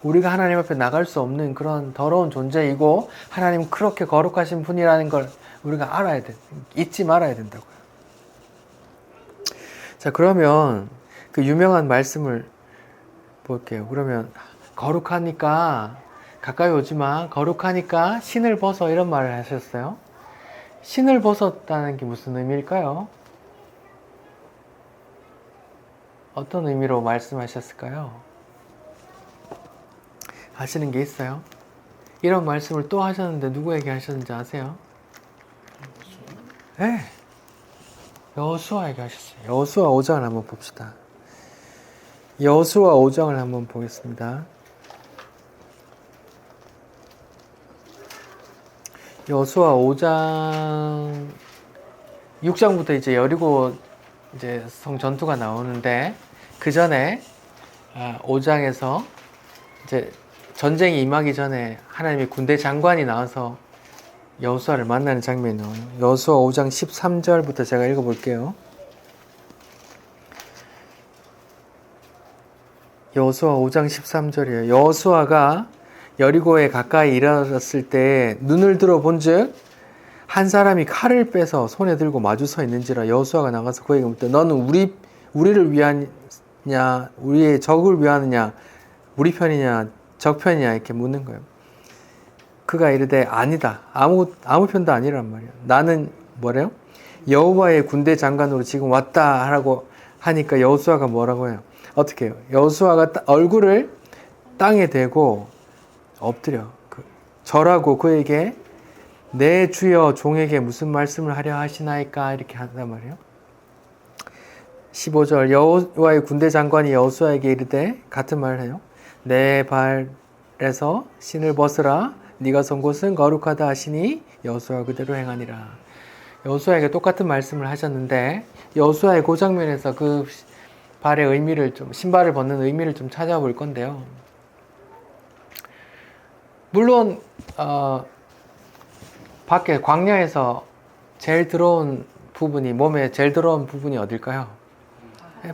우리가 하나님 앞에 나갈 수 없는 그런 더러운 존재이고, 하나님 그렇게 거룩하신 분이라는 걸 우리가 알아야 돼. 잊지 말아야 된다고요. 자, 그러면 그 유명한 말씀을 볼게요. 그러면 거룩하니까 가까이 오지 마. 거룩하니까 신을 벗어. 이런 말을 하셨어요. 신을 벗었다는 게 무슨 의미일까요? 어떤 의미로 말씀하셨을까요? 아시는 게 있어요? 이런 말씀을 또 하셨는데 누구에게 하셨는지 아세요? 네. 여호수아에게 하셨어요. 여호수아 5장을 한번 봅시다. 여호수아 5장을 한번 보겠습니다. 여호수아 5장 6장부터 이제 여리고 이제 성 전투가 나오는데, 그 전에 5장에서 이제 전쟁이 임하기 전에 하나님의 군대 장관이 나와서 여호수아를 만나는 장면이 나와요. 여호수아 5장 13절부터 제가 읽어볼게요. 여호수아 5장 13절이에요. 여호수아가 여리고에 가까이 이르렀을 때 눈을 들어 본즉 한 사람이 칼을 빼서 손에 들고 마주 서 있는지라. 여호수아가 나가서 그에게 묻되 너는 우리를 위하냐 우리의 적을 위하느냐 우리 편이냐 적 편이냐 이렇게 묻는 거예요. 그가 이르되 아니다. 아무 편도 아니란 말이에요. 나는 뭐래요? 여호와의 군대 장관으로 지금 왔다 하라고 하니까 여호수아가 뭐라고 해요? 어떻게 해요? 여호수아가 얼굴을 땅에 대고 엎드려 절하고 그에게 내 주여 종에게 무슨 말씀을 하려 하시나이까 이렇게 한단 말이에요. 15절 여호와의 군대 장관이 여호수아에게 이르되 같은 말을 해요. 내 발에서 신을 벗으라. 네가 선 곳은 거룩하다 하시니 여호수아 그대로 행하니라. 여호수아에게 똑같은 말씀을 하셨는데, 여호수아의 그 장면에서 그 발의 의미를 좀, 신발을 벗는 의미를 좀 찾아볼 건데요. 물론 밖에 광야에서 제일 더러운 부분이, 몸에 제일 더러운 부분이 어딜까요?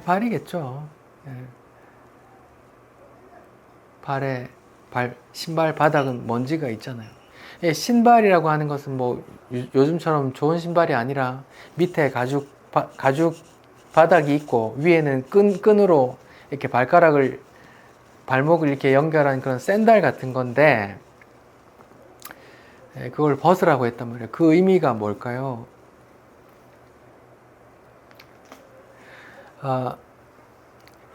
발이겠죠. 신발 바닥은 먼지가 있잖아요. 신발이라고 하는 것은 뭐 요즘처럼 좋은 신발이 아니라 밑에 가죽 바닥이 있고 위에는 끈으로 이렇게 발목을 이렇게 연결한 그런 샌들 같은 건데, 그걸 벗으라고 했단 말이에요. 그 의미가 뭘까요?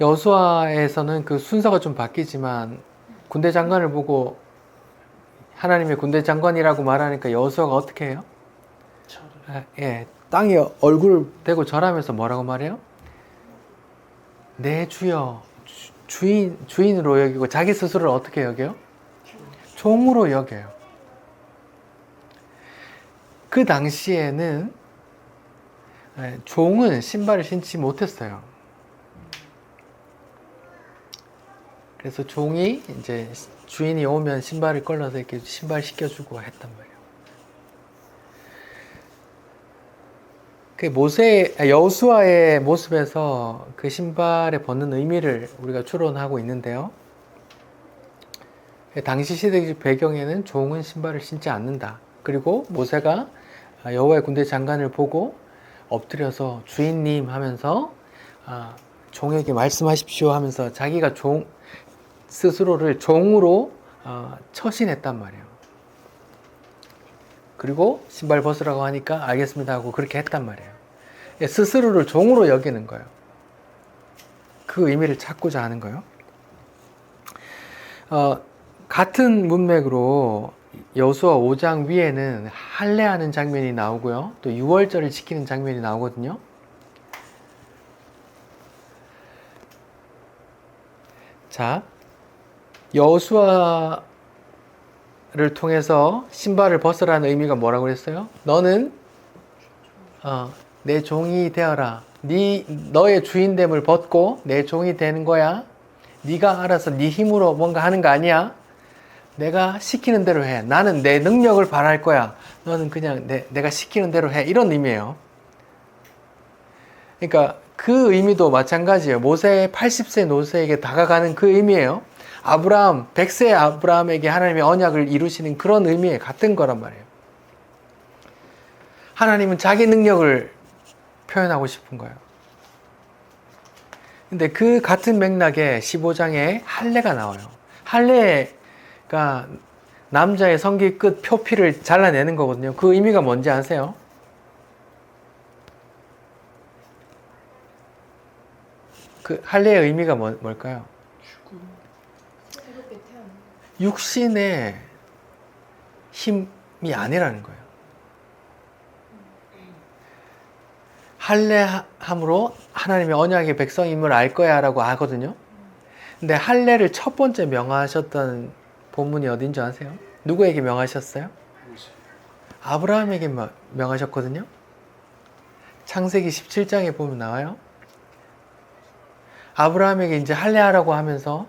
여호수아에서는 그 순서가 좀 바뀌지만 군대 장관을 보고 하나님의 군대 장관이라고 말하니까 여호수아가 어떻게 해요? 땅에 얼굴을 대고 절하면서 뭐라고 말해요? 내 주여, 주인으로 여기고 자기 스스로를 어떻게 여겨요? 종으로 여겨요. 그 당시에는 종은 신발을 신지 못했어요. 그래서 종이 이제 주인이 오면 신발을 걸러서 이렇게 신발 시켜주고 했단 말이에요. 그 여호수아의 모습에서 그 신발에 벗는 의미를 우리가 추론하고 있는데요. 당시 시대적 배경에는 종은 신발을 신지 않는다. 그리고 모세가 여호와의 군대 장관을 보고 엎드려서 주인님 하면서 종에게 말씀하십시오 하면서 자기가 스스로를 종으로 처신했단 말이에요. 그리고 신발 벗으라고 하니까 알겠습니다 하고 그렇게 했단 말이에요. 스스로를 종으로 여기는 거예요. 그 의미를 찾고자 하는 거예요. 같은 문맥으로 여호수아 5장 위에는 할례하는 장면이 나오고요. 또 유월절을 지키는 장면이 나오거든요. 자, 여호수아를 통해서 신발을 벗으라는 의미가 뭐라고 그랬어요? 너는 내 종이 되어라. 너의 주인됨을 벗고 내 종이 되는 거야. 네가 알아서 네 힘으로 뭔가 하는 거 아니야. 내가 시키는 대로 해. 나는 내 능력을 발할 거야. 너는 그냥 내가 시키는 대로 해. 이런 의미예요. 그러니까 그 의미도 마찬가지예요. 모세 80세 노새에게 다가가는 그 의미예요. 아브라함 100세 아브라함에게 하나님의 언약을 이루시는 그런 의미에 같은 거란 말이에요. 하나님은 자기 능력을 표현하고 싶은 거예요. 근데 그 같은 맥락에 15장에 할례가 나와요. 할례가 남자의 성기 끝 표피를 잘라내는 거거든요. 그 의미가 뭔지 아세요? 그 할례의 의미가 뭘까요? 새롭게 태어나. 육신의 힘이 아니라는 거예요. 할례함으로 하나님의 언약의 백성임을 알 거야 라고 하거든요. 근데 할례를 첫 번째 명하셨던 본문이 어딘지 아세요? 누구에게 명하셨어요? 아브라함에게 명하셨거든요. 창세기 17장에 보면 나와요. 아브라함에게 이제 할례하라고 하면서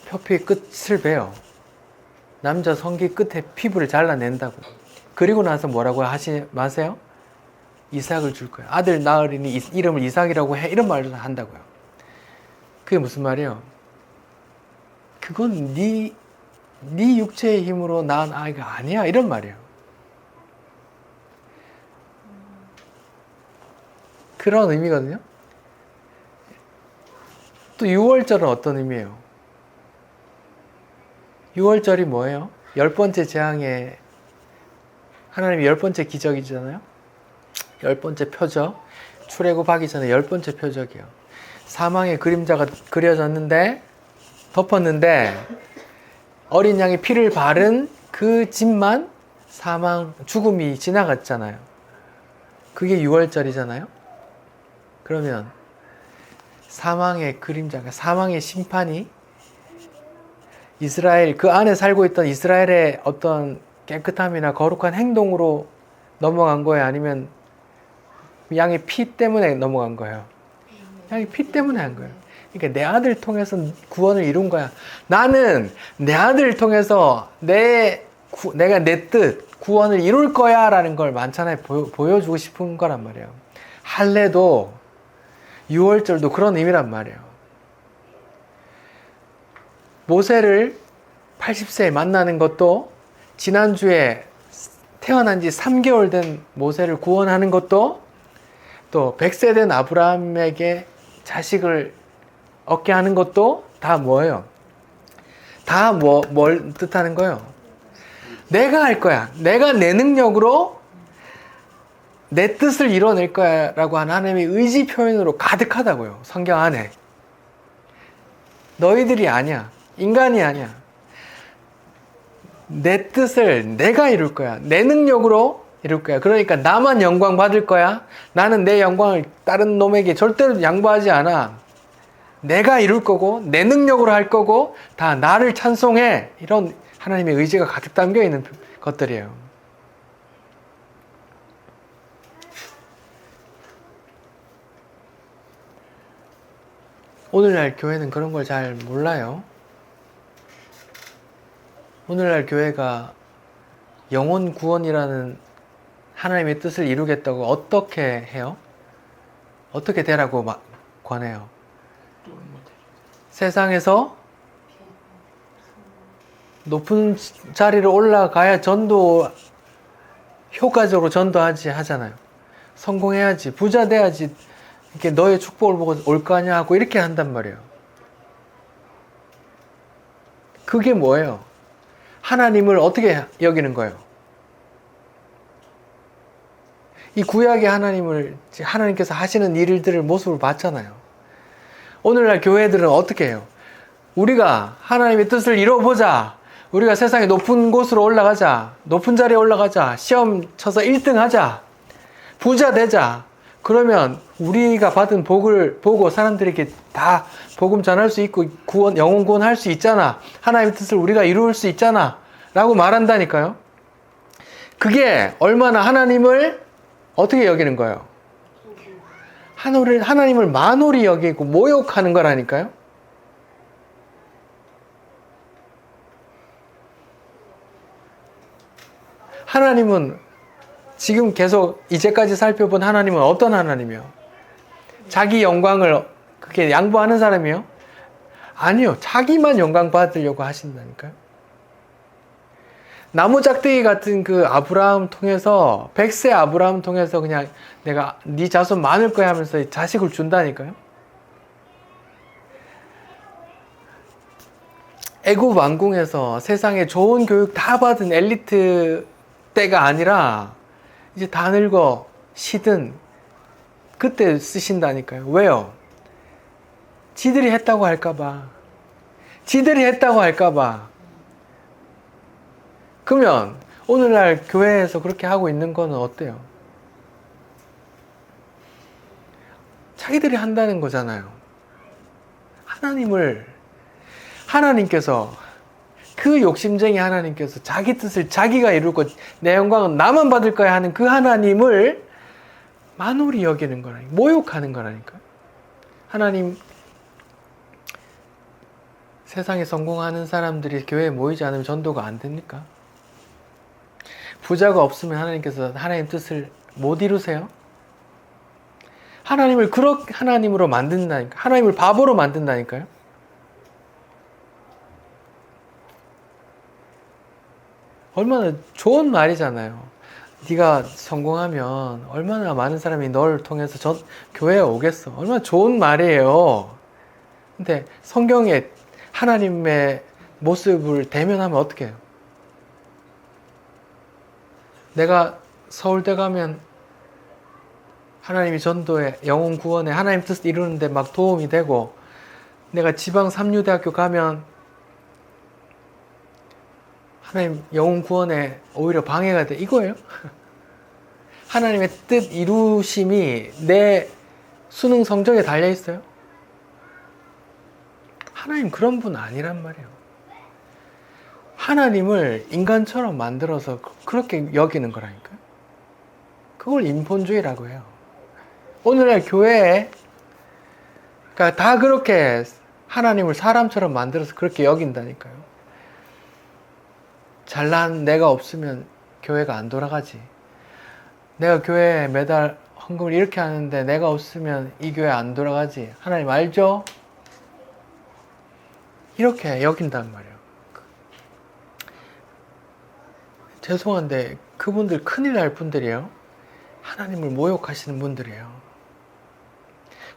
표피의 끝을 베요. 남자 성기 끝에 피부를 잘라낸다고. 그리고 나서 뭐라고 하지 마세요? 이삭을 줄 거야. 아들 낳으리니 이름을 이삭이라고 해. 이런 말을 한다고요. 그게 무슨 말이에요? 그건 네 육체의 힘으로 낳은 아이가 아니야. 이런 말이에요. 그런 의미거든요. 또 6월절은 어떤 의미예요? 6월절이 뭐예요? 10번째 재앙에 하나님의 10번째 기적이잖아요. 10번째 표적. 출애굽하기 전에 10번째 표적이에요. 사망의 그림자가 그려졌는데 덮었는데 어린 양의 피를 바른 그 집만 죽음이 지나갔잖아요. 그게 6월절이잖아요. 그러면 사망의 그림자가 사망의 심판이 이스라엘 그 안에 살고 있던 이스라엘의 어떤 깨끗함이나 거룩한 행동으로 넘어간 거예요? 아니면 양의 피 때문에 넘어간 거예요? 양의 피 때문에 한 거예요. 그러니까 내 아들 통해서 구원을 이룬 거야. 나는 내 아들을 통해서 내가 내 뜻 구원을 이룰 거야 라는 걸 만찬에 보여주고 싶은 거란 말이에요. 할례도 6월절도 그런 의미란 말이에요. 모세를 80세에 만나는 것도 지난주에 태어난 지 3개월 된 모세를 구원하는 것도 또 100세 된 아브라함에게 자식을 얻게 하는 것도 다 뭐예요? 다 뭘 뜻하는 거예요? 내가 할 거야. 내가 내 능력으로 내 뜻을 이뤄낼 거야 라고 하는 하나님의 의지 표현으로 가득하다고요. 성경 안에. 너희들이 아니야. 인간이 아니야. 내 뜻을 내가 이룰 거야. 내 능력으로 이룰 거야. 그러니까 나만 영광 받을 거야. 나는 내 영광을 다른 놈에게 절대로 양보하지 않아. 내가 이룰 거고 내 능력으로 할 거고 다 나를 찬송해. 이런 하나님의 의지가 가득 담겨 있는 것들이에요. 오늘날 교회는 그런 걸 잘 몰라요. 오늘날 교회가 영혼 구원이라는 하나님의 뜻을 이루겠다고 어떻게 해요? 어떻게 되라고 권해요? 세상에서 높은 자리로 올라가야 효과적으로 하잖아요. 성공해야지, 부자 돼야지, 이렇게 너의 축복을 보고 올 거 아니야 하고 이렇게 한단 말이에요. 그게 뭐예요? 하나님을 어떻게 여기는 거예요? 이 구약의 하나님께서 하시는 일들을 모습을 봤잖아요. 오늘날 교회들은 어떻게 해요? 우리가 하나님의 뜻을 이루어보자. 우리가 세상에 높은 곳으로 올라가자. 높은 자리에 올라가자. 시험 쳐서 1등 하자. 부자 되자. 그러면 우리가 받은 복을 보고 사람들에게 다 복음 전할 수 있고 영혼 구원할 수 있잖아. 하나님의 뜻을 우리가 이룰 수 있잖아. 라고 말한다니까요. 그게 얼마나 하나님을 어떻게 여기는 거예요? 하나님을 만홀히 여기고 모욕하는 거라니까요. 하나님은 지금 계속 이제까지 살펴본 하나님은 어떤 하나님이요? 자기 영광을 그렇게 양보하는 사람이요? 아니요. 자기만 영광 받으려고 하신다니까요. 나무 짝대기 같은 그 아브라함 통해서 100세 아브라함 통해서 그냥 내가 네 자손 많을 거야 하면서 자식을 준다니까요. 애굽 왕궁에서 세상에 좋은 교육 다 받은 엘리트 때가 아니라 이제 다 늙어 시든 그때 쓰신다니까요. 왜요? 지들이 했다고 할까봐. 그러면 오늘날 교회에서 그렇게 하고 있는 거는 어때요? 자기들이 한다는 거잖아요. 하나님께서 그 욕심쟁이 하나님께서 자기 뜻을 자기가 이루고 내 영광은 나만 받을 거야 하는 그 하나님을 만홀히 여기는 거라니까. 모욕하는 거라니까. 하나님, 세상에 성공하는 사람들이 교회에 모이지 않으면 전도가 안 됩니까? 부자가 없으면 하나님께서 하나님 뜻을 못 이루세요? 하나님을 그렇게 하나님으로 만든다니까. 하나님을 바보로 만든다니까요. 얼마나 좋은 말이잖아요. 네가 성공하면 얼마나 많은 사람이 널 통해서 교회에 오겠어. 얼마나 좋은 말이에요. 근데 성경에 하나님의 모습을 대면하면 어떻게 해요? 내가 서울대 가면 하나님이 전도에, 영혼 구원에 하나님 뜻 이루는데 막 도움이 되고, 내가 지방 삼류대학교 가면 하나님 영혼 구원에 오히려 방해가 돼. 이거예요? 하나님의 뜻 이루심이 내 수능 성적에 달려 있어요? 하나님 그런 분 아니란 말이에요. 하나님을 인간처럼 만들어서 그렇게 여기는 거라니까요. 그걸 인본주의라고 해요. 오늘날 교회에 그러니까 다 그렇게 하나님을 사람처럼 만들어서 그렇게 여긴다니까요. 잘난 내가 없으면 교회가 안 돌아가지. 내가 교회에 매달 헌금을 이렇게 하는데 내가 없으면 이 교회 안 돌아가지. 하나님 알죠? 이렇게 여긴단 말이에요. 죄송한데 그분들 큰일 날 분들이에요. 하나님을 모욕하시는 분들이에요.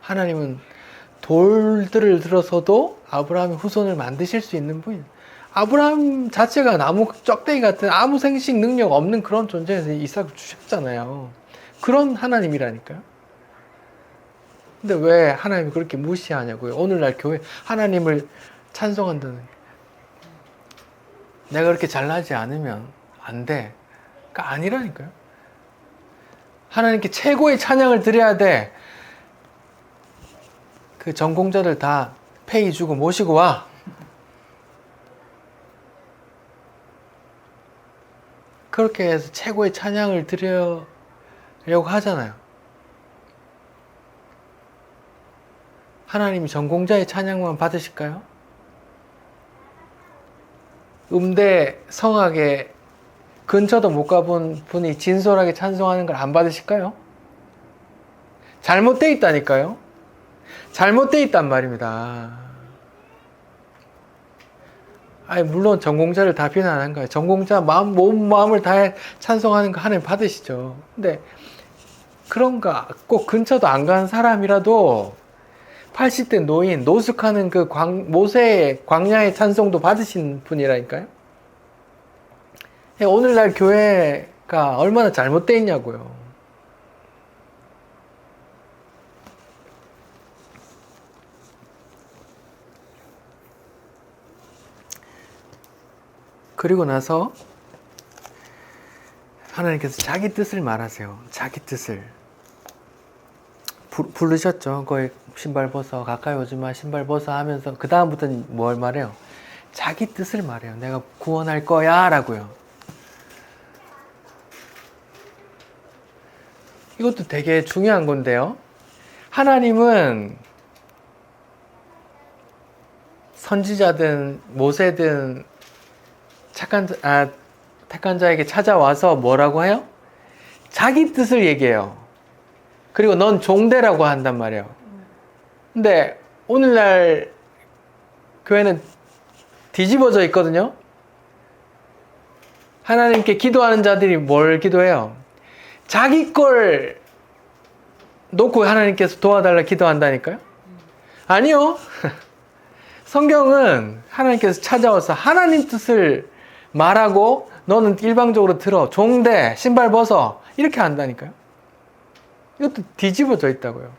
하나님은 돌들을 들어서도 아브라함의 후손을 만드실 수 있는 분이에요. 아브라함 자체가 나무 쩍대기 같은 아무 생식 능력 없는 그런 존재에서 이삭을 주셨잖아요. 그런 하나님이라니까요. 근데 왜 하나님이 그렇게 무시하냐고요. 오늘날 교회 하나님을 찬송한다는, 내가 그렇게 잘나지 않으면 안 돼. 그러니까 아니라니까요. 하나님께 최고의 찬양을 드려야 돼. 그 전공자들 다 페이 주고 모시고 와. 그렇게 해서 최고의 찬양을 드리려고 하잖아요. 하나님이 전공자의 찬양만 받으실까요? 음대 성악에 근처도 못 가본 분이 진솔하게 찬송하는 걸 안 받으실까요? 잘못되어 있다니까요. 잘못되어 있단 말입니다. 아니 물론 전공자를 다 비난하는 거예요. 전공자 몸 마음을 다해 찬송하는 거 하나님 받으시죠. 근데 그런가 꼭 근처도 안 가는 사람이라도 80대 노인 노숙하는 그 모세의 광야의 찬송도 받으신 분이라니까요. 오늘날 교회가 얼마나 잘못되어 있냐고요. 그리고 나서 하나님께서 자기 뜻을 말하세요. 자기 뜻을 부르셨죠. 거의 신발 벗어, 가까이 오지 마, 신발 벗어 하면서 그 다음부터는 뭘 말해요? 자기 뜻을 말해요. 내가 구원할 거야 라고요. 이것도 되게 중요한 건데요. 하나님은 선지자든 모세든 택한 자에게 찾아와서 뭐라고 해요? 자기 뜻을 얘기해요. 그리고 넌 종되라고 한단 말이에요. 근데 오늘날 교회는 뒤집어져 있거든요. 하나님께 기도하는 자들이 뭘 기도해요? 자기 걸 놓고 하나님께서 도와달라 기도한다니까요? 아니요. 성경은 하나님께서 찾아와서 하나님 뜻을 말하고 너는 일방적으로 들어, 종대, 신발 벗어 이렇게 한다니까요. 이것도 뒤집어져 있다고요.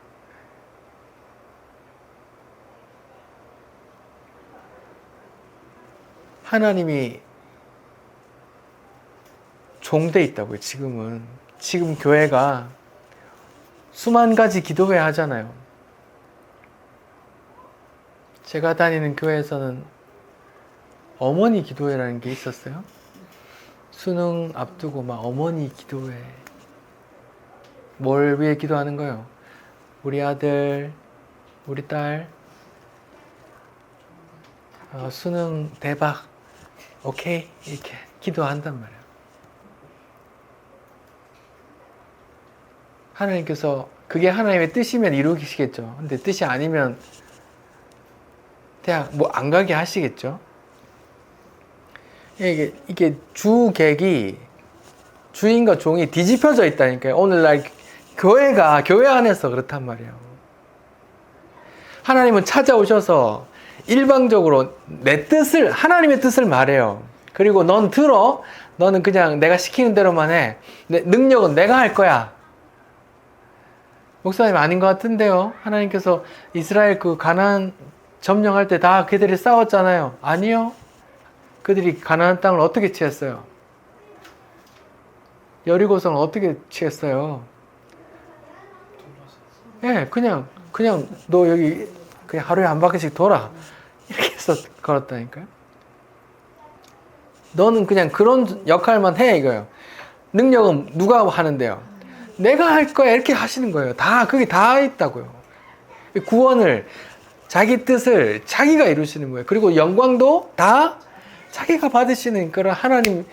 하나님이 종돼 있다고요. 지금 교회가 수만 가지 기도회 하잖아요. 제가 다니는 교회에서는 어머니 기도회라는 게 있었어요. 수능 앞두고 막 어머니 기도회. 뭘 위해 기도하는 거예요? 우리 아들, 우리 딸 수능 대박, 오케이 이렇게 기도한단 말이에요. 하나님께서 그게 하나님의 뜻이면 이루시겠죠. 근데 뜻이 아니면 대학 뭐 안 가게 하시겠죠. 이게 주객이 주인과 종이 뒤집혀져 있다니까요. 오늘날 교회 안에서 그렇단 말이에요. 하나님은 찾아오셔서 일방적으로 내 뜻을, 하나님의 뜻을 말해요. 그리고 넌 들어. 너는 그냥 내가 시키는 대로만 해. 능력은 내가 할 거야. 목사님 아닌 것 같은데요. 하나님께서 이스라엘 그 가나안 점령할 때 다 그들이 싸웠잖아요. 아니요. 그들이 가나안 땅을 어떻게 취했어요? 여리고성을 어떻게 취했어요? 예, 네, 그냥 너 여기 그냥 하루에 한 바퀴씩 돌아. 이렇게 해서 걸었다니까요. 너는 그냥 그런 역할만 해 이거예요. 능력은 누가 하는데요? 내가 할 거야 이렇게 하시는 거예요. 다 그게 다 있다고요. 구원을 자기 뜻을 자기가 이루시는 거예요. 그리고 영광도 다 자기가 받으시는 그런 하나님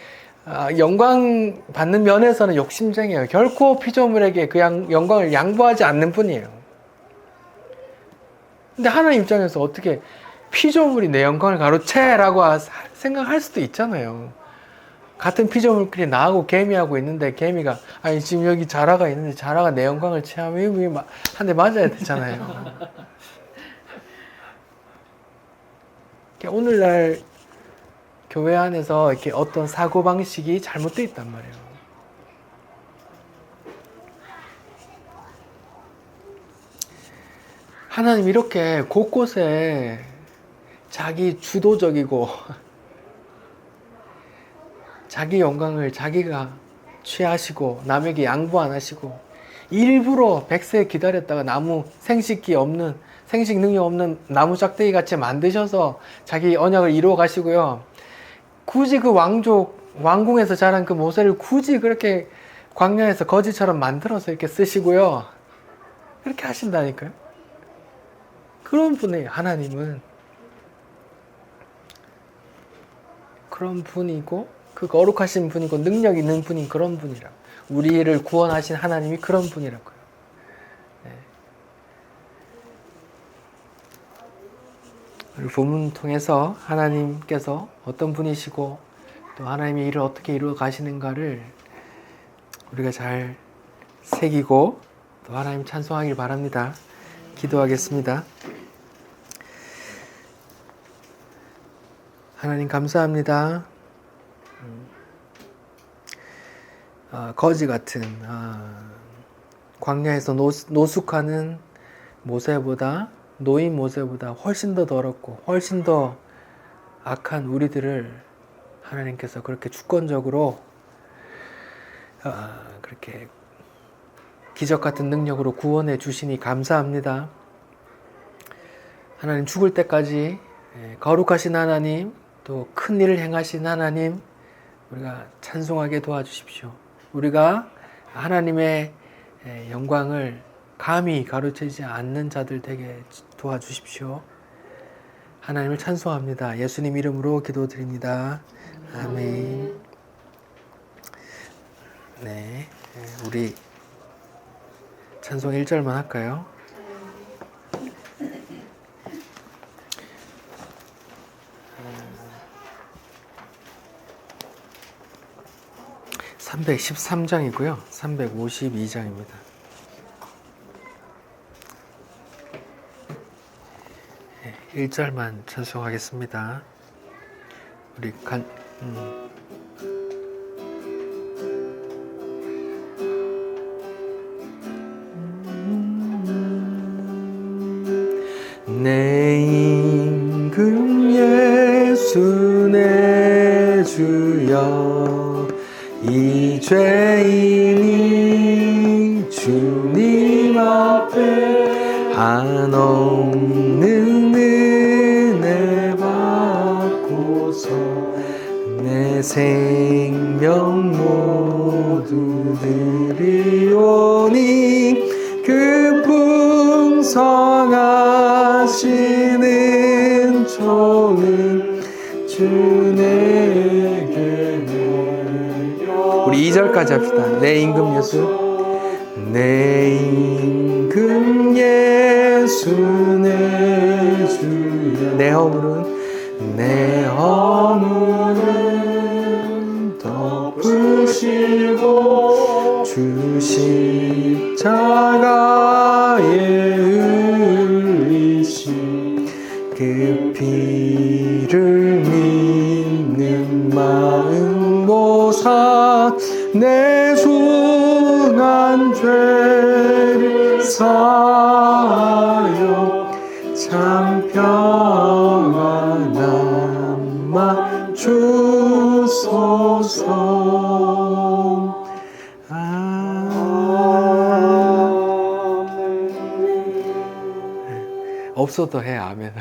영광 받는 면에서는 욕심쟁이에요. 결코 피조물에게 그 영광을 양보하지 않는 분이에요. 근데 하나님 입장에서 어떻게 피조물이 내 영광을 가로채라고 생각할 수도 있잖아요. 같은 피조물끼리 나하고 개미하고 있는데 개미가 아니 지금 여기 자라가 있는데 자라가 내 영광을 채하면 한 대 맞아야 되잖아요. 오늘날 교회 안에서 이렇게 어떤 사고방식이 잘못되어 있단 말이에요. 하나님 이렇게 곳곳에 자기 주도적이고 자기 영광을 자기가 취하시고 남에게 양보 안 하시고 일부러 백세 기다렸다가 나무 생식 능력 없는 나무 짝대기 같이 만드셔서 자기 언약을 이루어 가시고요. 굳이 그 왕궁에서 자란 그 모세를 굳이 그렇게 광야에서 거지처럼 만들어서 이렇게 쓰시고요. 그렇게 하신다니까요. 그런 분이에요. 하나님은 그런 분이고 그 거룩하신 분이고 능력 있는 분인 그런 분이라고. 우리를 구원하신 하나님이 그런 분이라고요. 네. 본문 통해서 하나님께서 어떤 분이시고 또 하나님의 일을 어떻게 이루어 가시는가를 우리가 잘 새기고 또 하나님 찬송하길 바랍니다. 기도하겠습니다. 하나님 감사합니다. 거지 같은 광야에서 노숙하는 모세보다 노인 모세보다 훨씬 더 더럽고 훨씬 더 악한 우리들을 하나님께서 그렇게 주권적으로 그렇게 기적 같은 능력으로 구원해 주시니 감사합니다. 하나님 죽을 때까지 거룩하신 하나님, 또 큰 일을 행하신 하나님, 우리가 찬송하게 도와주십시오. 우리가 하나님의 영광을 감히 가로채지 않는 자들 되게 도와주십시오. 하나님을 찬송합니다. 예수님 이름으로 기도드립니다. 아멘. 네, 우리 찬송 1절만 할까요? 313장이고요. 352장입니다. 네, 1절만 찬송하겠습니다. 우리 내 임금 예수 내 주여 이 죄인이 주님 앞에 한없는 은혜 받고서 내 생명 모두 드리오니 그 풍성하시는 종은 주 내게 내려. 우리 2절까지 합시다. 내 임금 예수 내 임금 예수 내 주여 내 허물은 덮으시고 주 십자가에 흘리신 그 피를 믿는 마음 보사 내 중한 죄를 사하여 참 평안 남아 주소서. 없어도 해. 아멘.